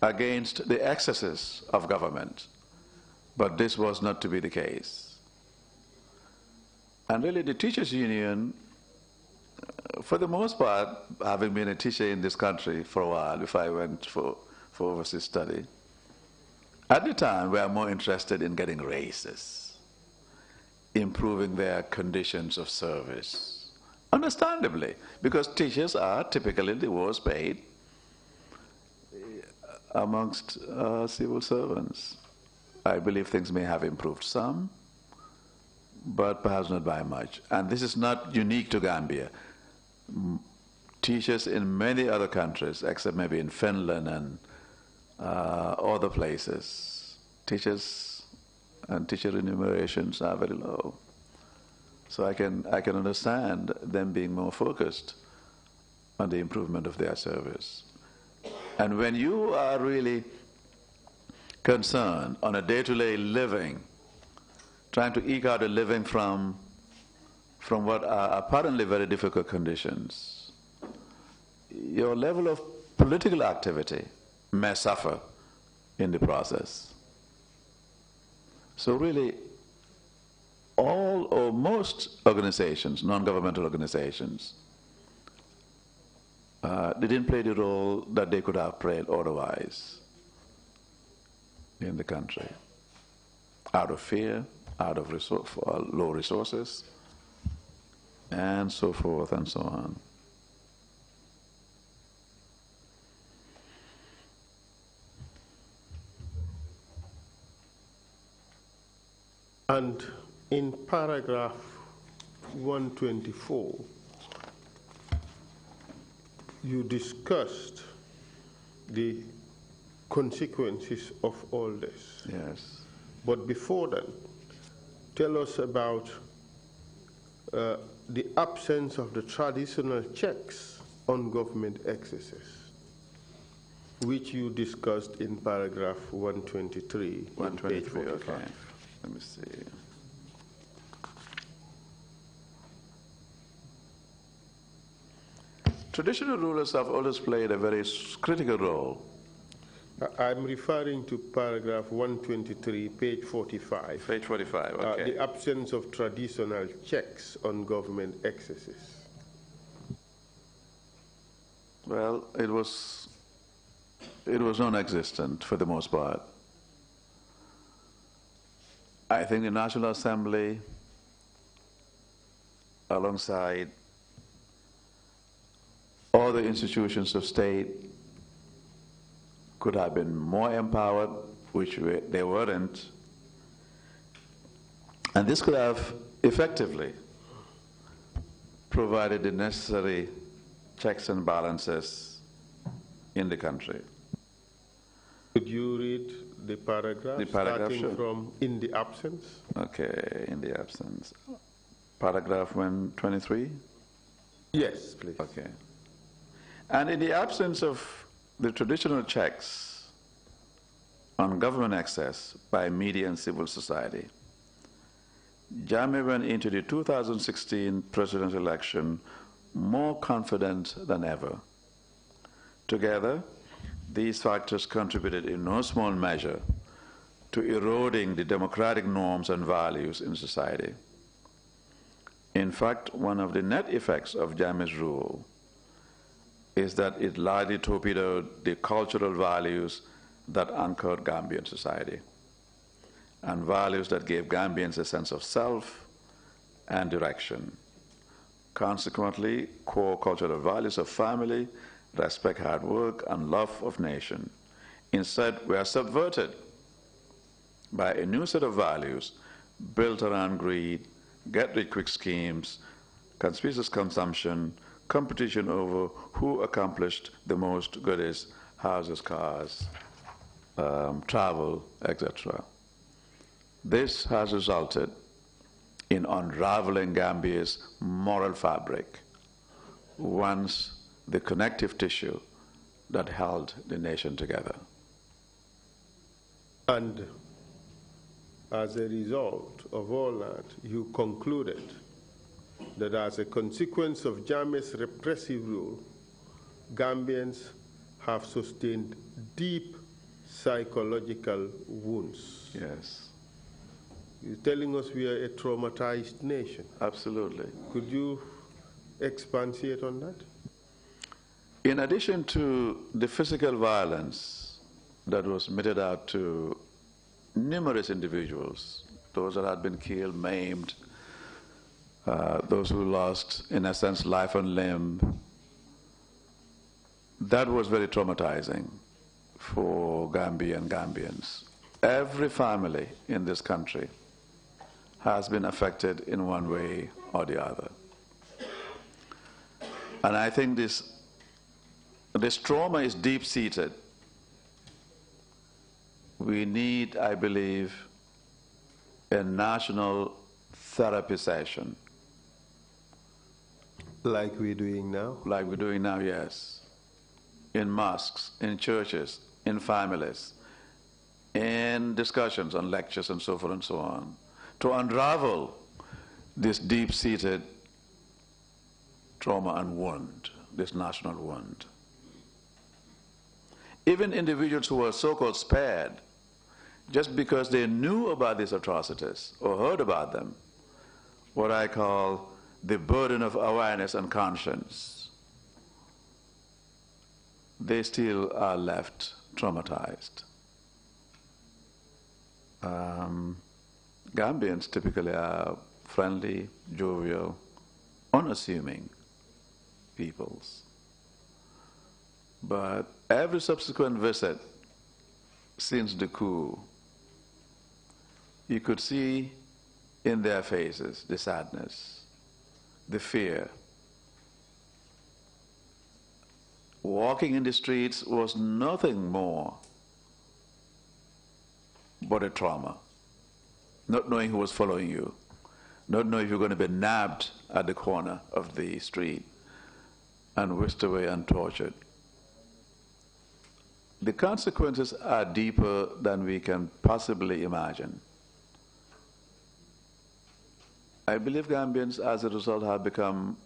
against the excesses of government. But this was not to be the case. And really the teachers' union, for the most part, having been a teacher in this country for a while before I went for overseas study, at the time we were more interested in getting raises, improving their conditions of service. Understandably, because teachers are typically the worst paid amongst civil servants. I believe things may have improved some, but perhaps not by much. And this is not unique to Gambia. Teachers in many other countries, except maybe in Finland and other places, teachers and teacher remunerations are very low. So I can understand them being more focused on the improvement of their service. And when you are really concerned on a day-to-day living, trying to eke out a living from what are apparently very difficult conditions, your level of political activity may suffer in the process. So really, all or most organizations, non-governmental organizations, they didn't play the role that they could have played otherwise in the country, out of fear, out of low resources, and so forth and so on. And in paragraph 124, you discussed the consequences of all this. Yes. But before that, tell us about the absence of the traditional checks on government excesses, which you discussed in paragraph 123. 123, okay. Let me see. Traditional rulers have always played a very critical role. I'm referring to paragraph 123, page 45. Page 45, okay. The absence of traditional checks on government excesses. Well, it was non-existent for the most part. I think the National Assembly, alongside other institutions of state, could have been more empowered, which they weren't. And this could have effectively provided the necessary checks and balances in the country. Could you read the paragraph? The paragraph, starting sure. from in the absence? Okay, in the absence. Paragraph 123? Yes, please. Okay. And in the absence of the traditional checks on government access by media and civil society, Jammeh went into the 2016 presidential election more confident than ever. Together, these factors contributed in no small measure to eroding the democratic norms and values in society. In fact, one of the net effects of Jammeh's rule is that it largely torpedoed the cultural values that anchored Gambian society, and values that gave Gambians a sense of self and direction. Consequently, core cultural values of family, respect, hard work, and love of nation instead were subverted by a new set of values built around greed, get-rich-quick schemes, conspicuous consumption, competition over who accomplished the most goodies, houses, cars, travel, etc. This has resulted in unraveling Gambia's moral fabric, once the connective tissue that held the nation together. And as a result of all that, you concluded that as a consequence of Jammeh's repressive rule, Gambians have sustained deep psychological wounds. Yes. You're telling us we are a traumatized nation. Absolutely. Could you expatiate on that? In addition to the physical violence that was meted out to numerous individuals, those that had been killed, maimed, those who lost, in a sense, life and limb, that was very traumatizing for Gambia and Gambians. Every family in this country has been affected in one way or the other. And I think this trauma is deep-seated. We need, I believe, a national therapy session. Like we're doing now? Like we're doing now, yes. In mosques, in churches, in families, in discussions on lectures and so forth and so on, to unravel this deep-seated trauma and wound, this national wound. Even individuals who were so-called spared, just because they knew about these atrocities or heard about them, what I call the burden of awareness and conscience, they still are left traumatized. Gambians typically are friendly, jovial, unassuming peoples. But every subsequent visit since the coup, you could see in their faces, the sadness, the fear. Walking in the streets was nothing more but a trauma. Not knowing who was following you, not knowing if you're going to be nabbed at the corner of the street and whisked away and tortured. The consequences are deeper than we can possibly imagine. I believe Gambians, as a result, have become,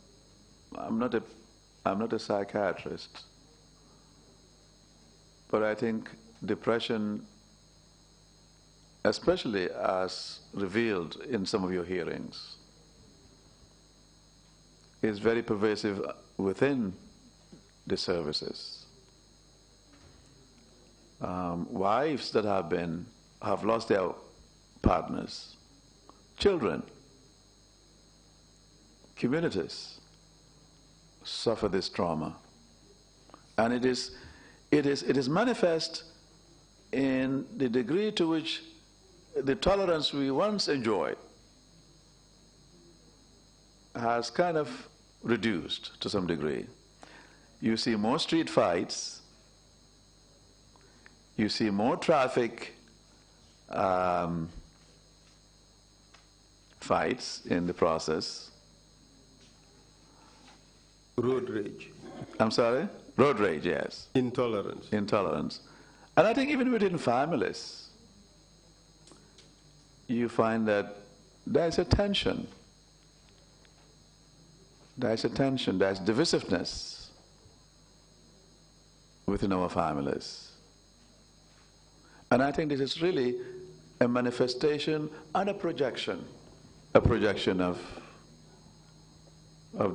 I'm not a psychiatrist, but I think depression, especially as revealed in some of your hearings, is very pervasive within the services. Wives that have lost their partners, children, communities suffer this trauma, and it is manifest in the degree to which the tolerance we once enjoyed has kind of reduced to some degree. You see more street fights, you see more traffic fights in the process. Road rage. I'm sorry? Road rage, yes. Intolerance. Intolerance. And I think even within families, you find that there's a tension. There's a tension, there's divisiveness within our families. And I think this is really a manifestation and a projection of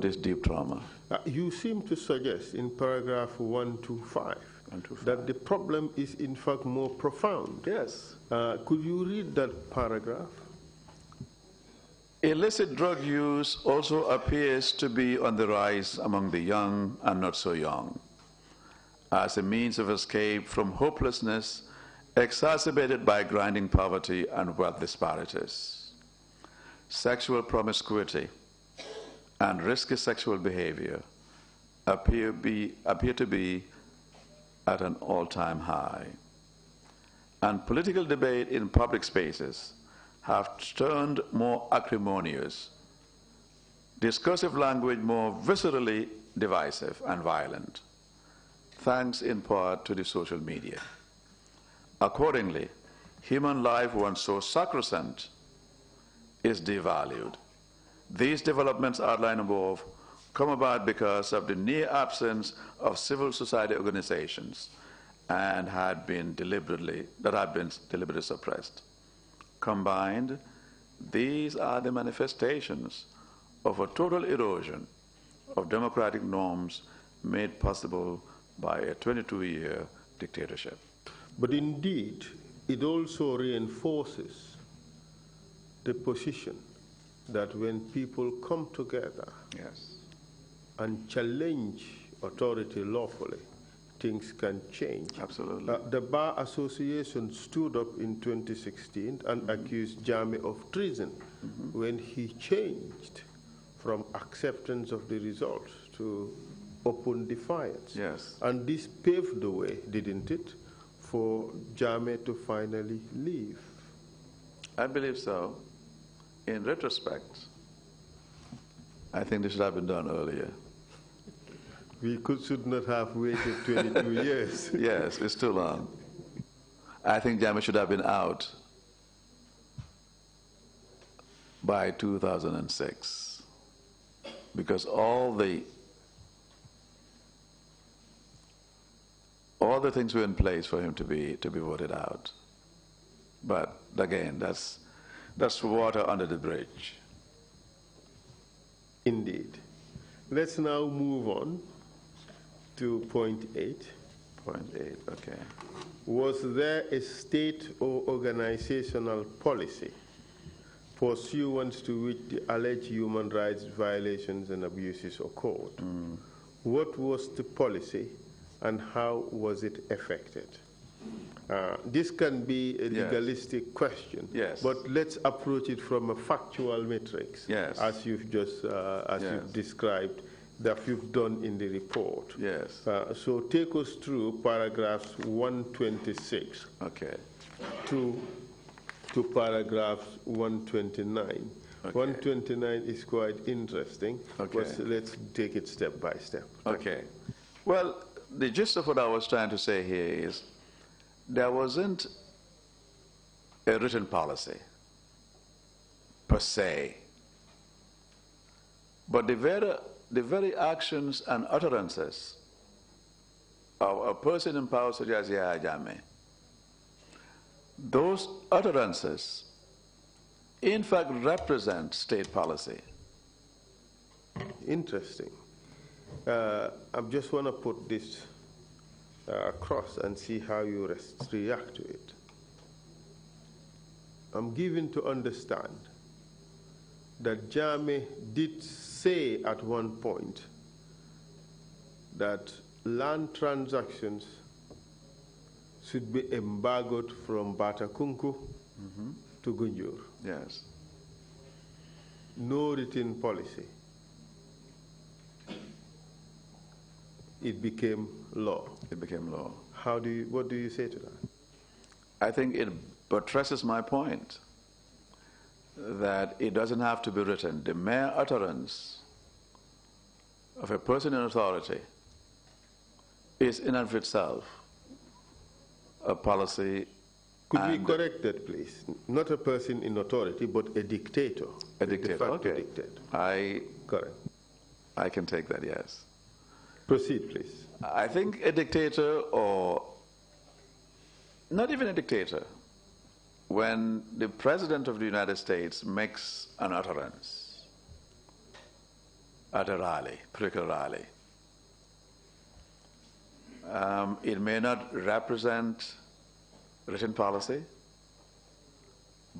this deep trauma. You seem to suggest in paragraph 125 that the problem is in fact more profound. Yes. Could you read that paragraph? Illicit drug use also appears to be on the rise among the young and not so young, as a means of escape from hopelessness exacerbated by grinding poverty and wealth disparities. Sexual promiscuity and risky sexual behavior appear to be at an all-time high. And political debate in public spaces have turned more acrimonious, discursive language more viscerally divisive and violent, thanks in part to the social media. Accordingly, human life once so sacrosanct is devalued. These developments outlined above come about because of the near absence of civil society organizations and had been deliberately suppressed. Combined, these are the manifestations of a total erosion of democratic norms made possible by a 22-year dictatorship. But indeed, it also reinforces the position that when people come together and challenge authority lawfully, things can change. Absolutely. The Bar Association stood up in 2016 and accused Jammeh of treason when he changed from acceptance of the results to open defiance. Yes. And this paved the way, didn't it, for Jammeh to finally leave? I believe so. In retrospect, I think this should have been done earlier. We should not have waited 22 years. Yes, it's too long. I think Jammeh should have been out by 2006, because all the things were in place for him to be voted out. But again, that's water under the bridge. Indeed. Let's now move on to point 8. Point 8, okay. Was there a state or organizational policy pursuant to which the alleged human rights violations and abuses occurred? What was the policy and how was it effected? This can be a legalistic question, but let's approach it from a factual matrix, as you've just you've described, that you've done in the report. So take us through paragraphs 126 to paragraphs 129. 129 is quite interesting, but let's take it step by step. Well, the gist of what I was trying to say here is there wasn't a written policy per se, but the very actions and utterances of a person in power such as Yahya Jammeh, those utterances in fact represent state policy. Interesting. I just want to put this across and see how you react to it. I'm given to understand that Jammeh did say at one point that land transactions should be embargoed from Batakunku to Gunjur. No written policy. It became law. It became law. What do you say to that? I think it buttresses my point that it doesn't have to be written. The mere utterance of a person in authority is in and of itself a policy. Could we correct that, please? Not a person in authority, but a dictator. A dictator, okay. Correct. I can take that, yes. Proceed, please. I think a dictator, or not even a dictator, when the President of the United States makes an utterance at a rally, political rally, it may not represent written policy,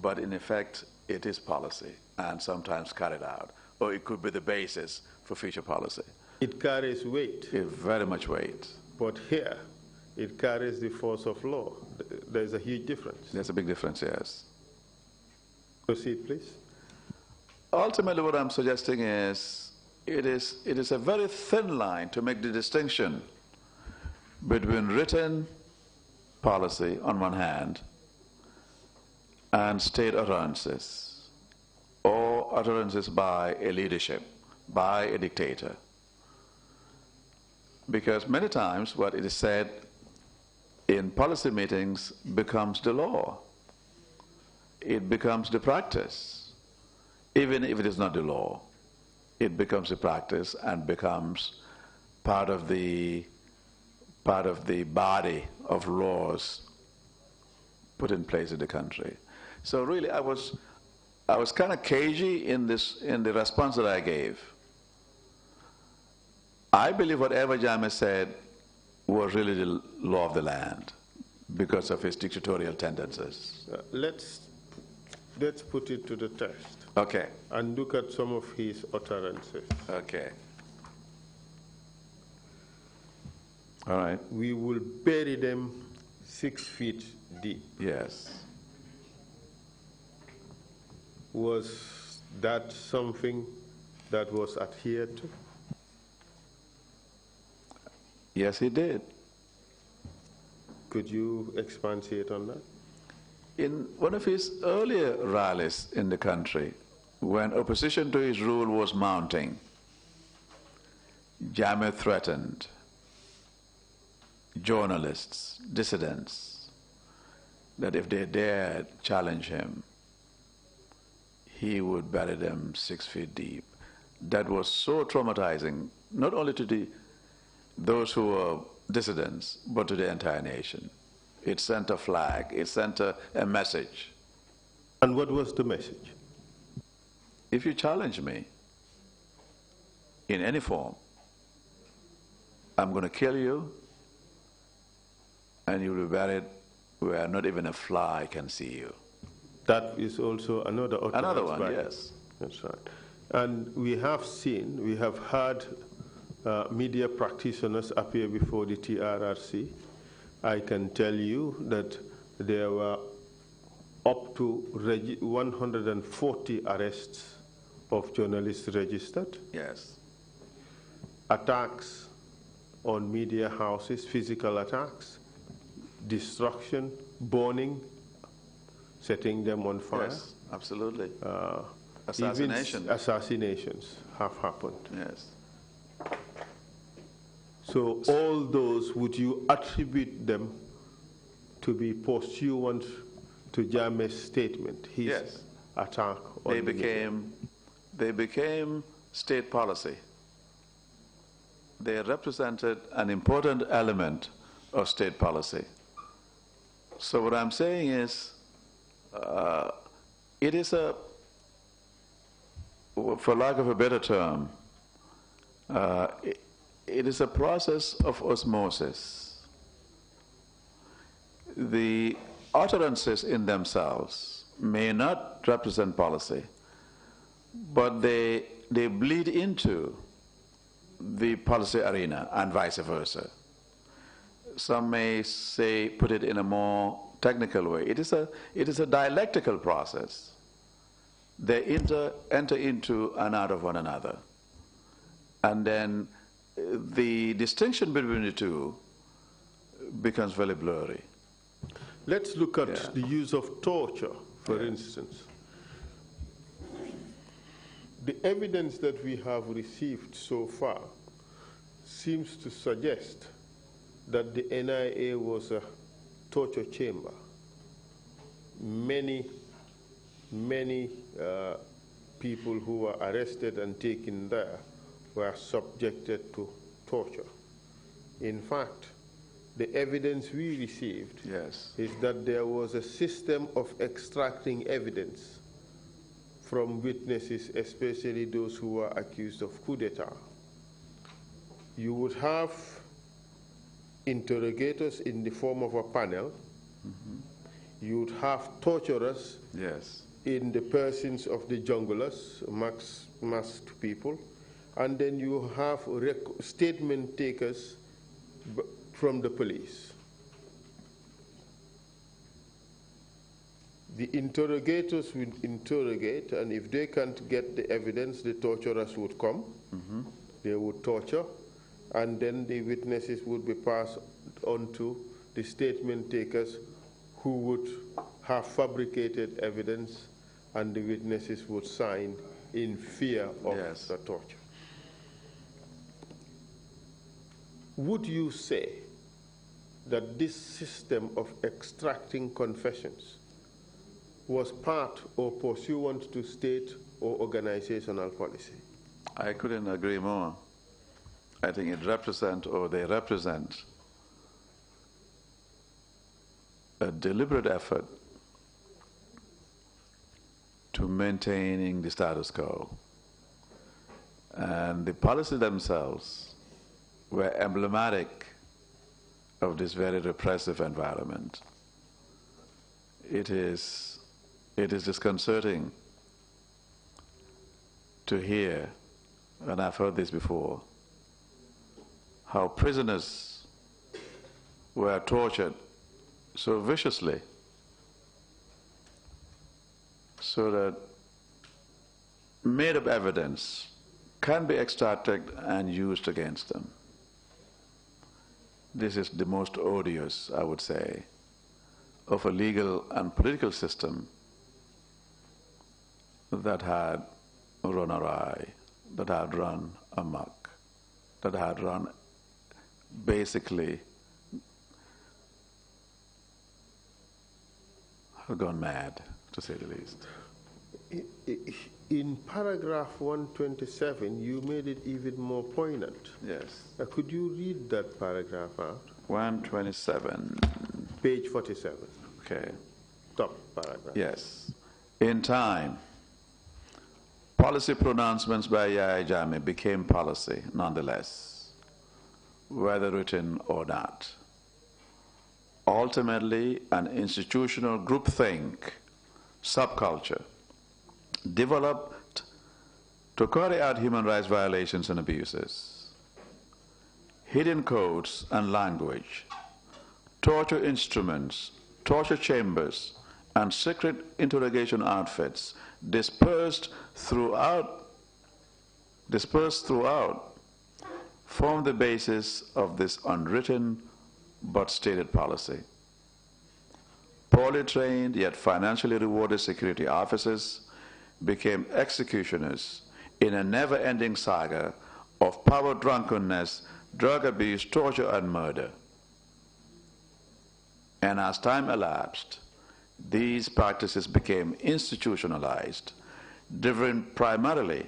but in effect it is policy and sometimes carried out, or it could be the basis for future policy. It carries weight. Very much weight. But here, it carries the force of law. There's a huge difference. There's a big difference, yes. Proceed, please. Ultimately, what I'm suggesting is it is a very thin line to make the distinction between written policy on one hand and state utterances, or utterances by a leadership, by a dictator. Because many times what it is said in policy meetings becomes the law. It becomes the practice. Even if it is not the law, it becomes the practice and becomes part of the body of laws put in place in the country. So really I was kind of cagey in the response that I gave. I believe whatever Jammeh said was really the law of the land because of his dictatorial tendencies. Let's put it to the test. Okay. And look at some of his utterances. Okay. All right. We will bury them 6 feet deep. Yes. Was that something that was adhered to? Yes, he did. Could you expatiate on that? In one of his earlier rallies in the country, when opposition to his rule was mounting, Jammeh threatened journalists, dissidents, that if they dared challenge him, he would bury them 6 feet deep. That was so traumatizing, not only to those who were dissidents, but to the entire nation. It sent a flag, it sent a message. And what was the message? If you challenge me in any form, I'm going to kill you, and you'll be buried where not even a fly can see you. That is also another utterance. Another one, yes. That's right. And we have heard media practitioners appear before the TRRC I can tell you that there were up to 140 arrests of journalists registered. Yes. Attacks on media houses, physical attacks, destruction, burning, setting them on fire. Yes, absolutely. Even assassinations have happened. Yes. So all those, would you attribute them to be pursuant to Jammeh's statement, his Yes. attack on the media? They became state policy. They represented an important element of state policy. So what I'm saying is, it is for lack of a better term, it is a process of osmosis. The utterances in themselves may not represent policy, but they bleed into the policy arena and vice versa. Some may say, put it in a more technical way, it is a dialectical process. They enter into and out of one another. And then the distinction between the two becomes very blurry. Let's look at the use of torture, for instance. The evidence that we have received so far seems to suggest that the NIA was a torture chamber. Many people who were arrested and taken there were subjected to torture. In fact, the evidence we received is that there was a system of extracting evidence from witnesses, especially those who were accused of coup d'etat. You would have interrogators in the form of a panel. You would have torturers in the persons of the junglers, masked people. And then you have statement takers from the police. The interrogators would interrogate, and if they can't get the evidence, the torturers would come. They would torture, and then the witnesses would be passed on to the statement takers, who would have fabricated evidence, and the witnesses would sign in fear of the torture. Would you say that this system of extracting confessions was part or pursuant to state or organizational policy? I couldn't agree more. I think they represent a deliberate effort to maintaining the status quo. And the policies themselves were emblematic of this very repressive environment. It is disconcerting to hear, and I've heard this before, how prisoners were tortured so viciously so that made-up evidence can be extracted and used against them. This is the most odious, I would say, of a legal and political system that had run awry, that had run amok, that had run basically gone mad, to say the least. In paragraph 127, you made it even more poignant. Yes. Could you read that paragraph out? 127. Page 47. Okay. Top paragraph. Yes. In time, policy pronouncements by Yahya Jammeh became policy nonetheless, whether written or not. Ultimately, an institutional groupthink, subculture, developed to carry out human rights violations and abuses. Hidden codes and language torture instruments, torture chambers, and secret interrogation outfits dispersed throughout form the basis of this unwritten but stated policy. Poorly trained yet financially rewarded security officers became executioners in a never-ending saga of power drunkenness, drug abuse, torture, and murder. And as time elapsed, these practices became institutionalized, driven primarily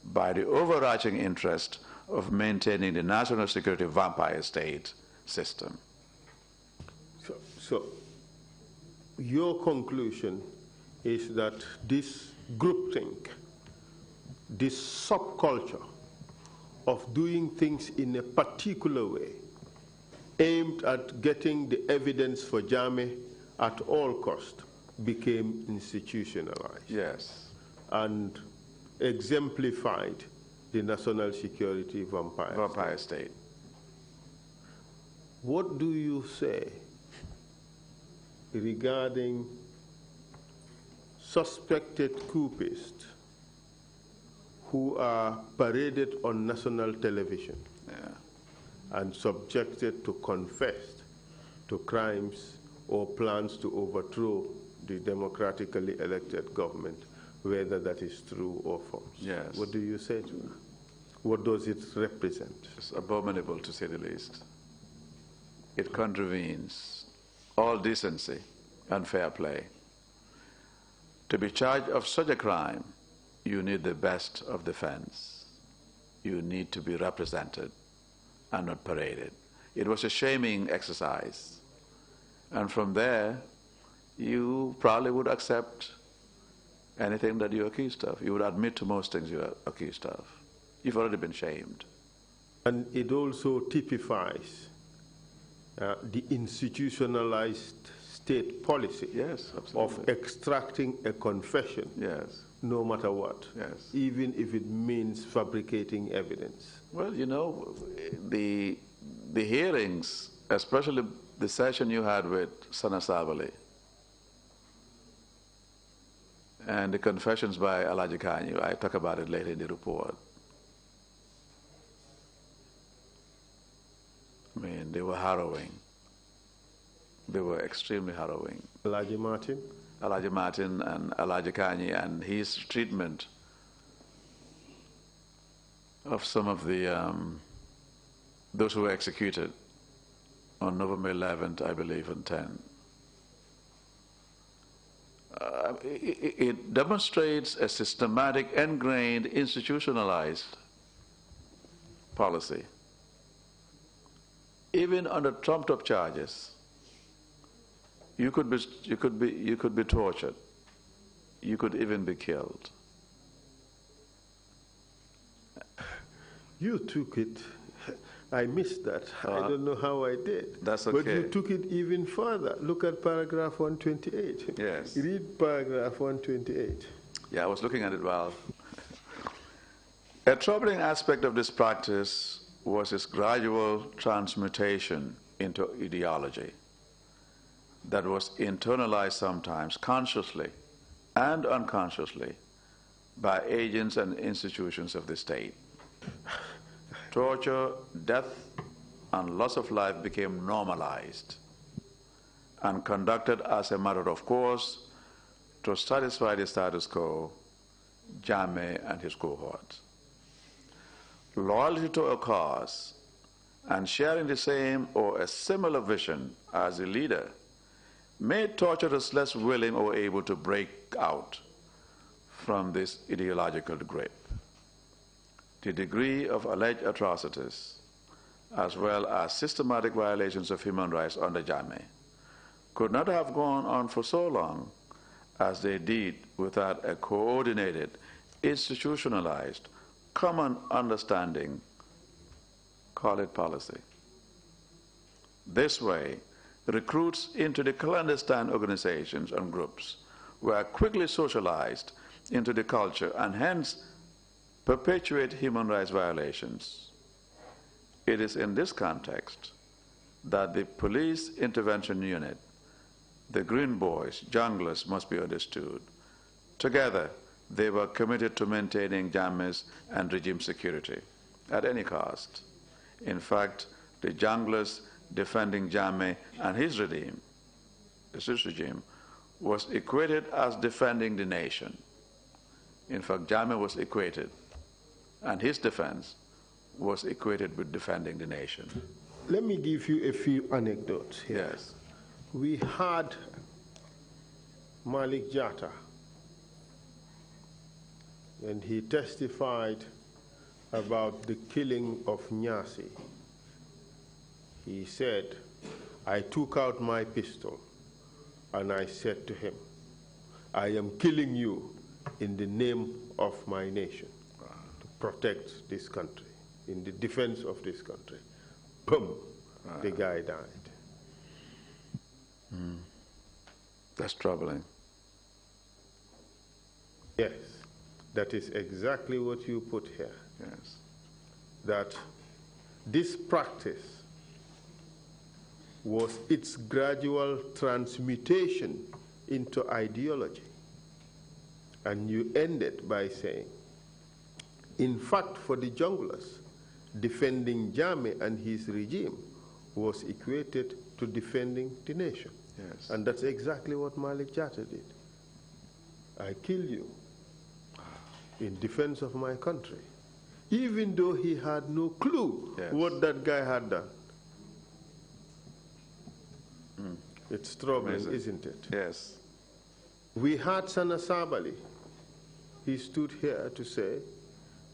by the overarching interest of maintaining the national security vampire state system. So your conclusion is that this groupthink, this subculture of doing things in a particular way, aimed at getting the evidence for Jammeh at all cost, became institutionalized. Yes. And exemplified the national security vampire state. What do you say regarding suspected coupists who are paraded on national television and subjected to confess to crimes or plans to overthrow the democratically elected government, whether that is true or false? Yes. What do you say to that? What does it represent? It's abominable, to say the least. It contravenes all decency and fair play. To be charged of such a crime, you need the best of defense. You need to be represented and not paraded. It was a shaming exercise. And from there, you probably would accept anything that you're accused of. You would admit to most things you're accused of. You've already been shamed. And it also typifies the institutionalized state policy, yes, of extracting a confession, yes, no matter what, yes, even if it means fabricating evidence. Well, you know, the hearings, especially the session you had with Sana Sabali and the confessions by Alaji Kanyu, I talk about it later in the report. I mean, they were harrowing. They were extremely harrowing. Alaji Martin? Alaji Martin and Alaji Kanyi and his treatment of some of the, those who were executed on November 11th, I believe, and 10. It demonstrates a systematic, ingrained, institutionalized policy. Even under trumped-up charges, you could be tortured. You could even be killed. You took it. I missed that. I don't know how I did. That's okay. But you took it even further. Look at paragraph 128. Yes. Read paragraph 128. Yeah, I was looking at it well. A troubling aspect of this practice was its gradual transmutation into ideology that was internalized sometimes consciously and unconsciously by agents and institutions of the state. Torture, death, and loss of life became normalized and conducted as a matter of course to satisfy the status quo, Jammeh and his cohorts. Loyalty to a cause and sharing the same or a similar vision as the leader made torturers less willing or able to break out from this ideological grip. The degree of alleged atrocities, as well as systematic violations of human rights under Jammeh, could not have gone on for so long as they did without a coordinated, institutionalized, common understanding, call it policy. This way, recruits into the clandestine organizations and groups were quickly socialized into the culture and hence perpetuate human rights violations. It is in this context that the police intervention unit, the Green Boys, junglers must be understood. Together, they were committed to maintaining Jammeh's and regime security at any cost. In fact, the junglers defending Jammeh and his regime, was equated as defending the nation. In fact, Jammeh was equated, and his defense was equated with defending the nation. Let me give you a few anecdotes here. Yes. We had Malik Jatta, and he testified about the killing of Nyasi. He said, I took out my pistol and I said to him, I am killing you in the name of my nation, to protect this country, in the defense of this country. Boom, the guy died. That's troubling. Yes, that is exactly what you put here. Yes. That this practice was its gradual transmutation into ideology. And you ended by saying, in fact, for the junglers, defending Jammeh and his regime was equated to defending the nation. Yes. And that's exactly what Malik Jatta did. I kill you in defense of my country, even though he had no clue what that guy had done. It's troubling, Amazing. Isn't it? Yes. We had Sana Sabali. He stood here to say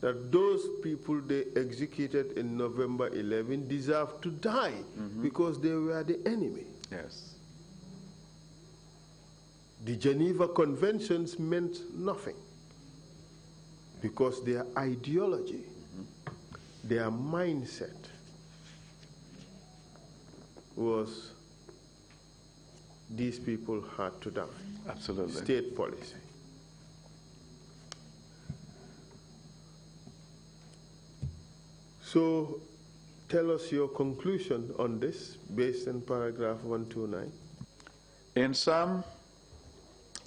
that those people they executed in November 11 deserve to die because they were the enemy. Yes. The Geneva Conventions meant nothing because their ideology, their mindset was these people had to die. Absolutely. State policy. So tell us your conclusion on this based on paragraph 129. In sum,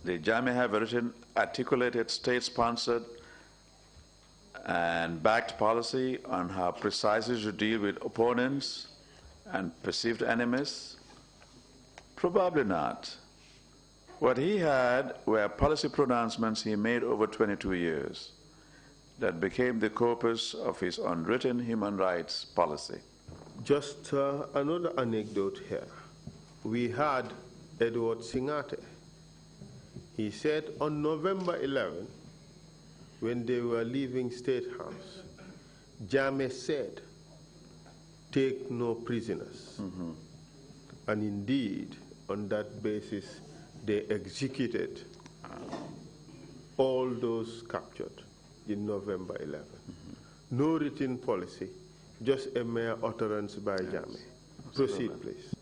the Jammeh have a written, articulated, state-sponsored and backed policy on how precisely to deal with opponents and perceived enemies? Probably not. What he had were policy pronouncements he made over 22 years that became the corpus of his unwritten human rights policy. Just another anecdote here. We had Edward Singate. He said on November 11, when they were leaving State House, Jammeh said, take no prisoners. And indeed, on that basis, they executed all those captured in November 11. No written policy, just a mere utterance by Jammeh. Proceed, please.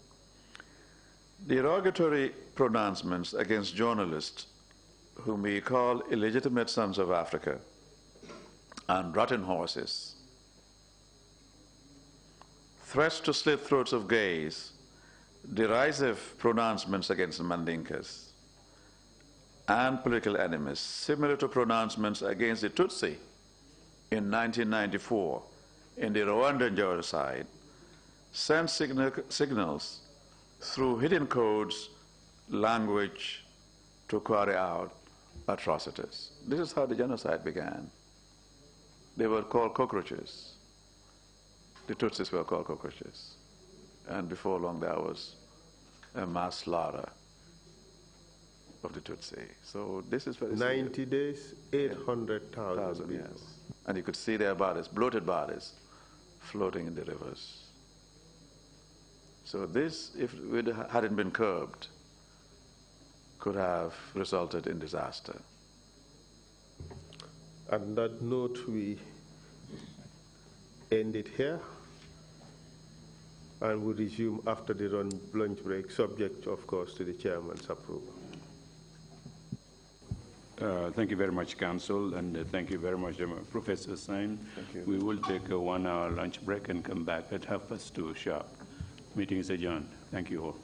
Derogatory pronouncements against journalists whom we call illegitimate sons of Africa and rotten horses, threats to slit throats of gays, derisive pronouncements against Mandinkas and political enemies, similar to pronouncements against the Tutsi in 1994 in the Rwandan genocide, sent signals through hidden codes, language, to carry out atrocities. This is how the genocide began. They were called cockroaches. The Tutsis were called cockroaches. And before long there was a mass slaughter of the Tutsi. So this is very 90 days, 800,000 people. Yes. And you could see their bodies, bloated bodies, floating in the rivers. So this, if it hadn't been curbed, could have resulted in disaster. On that note, we end it here, and we resume after the lunch break, subject, of course, to the chairman's approval. Thank you very much, Council, and thank you very much, Professor Saine. Thank you. We will take a 1-hour lunch break and come back at 2:30 sharp. Meeting is adjourned. Thank you all.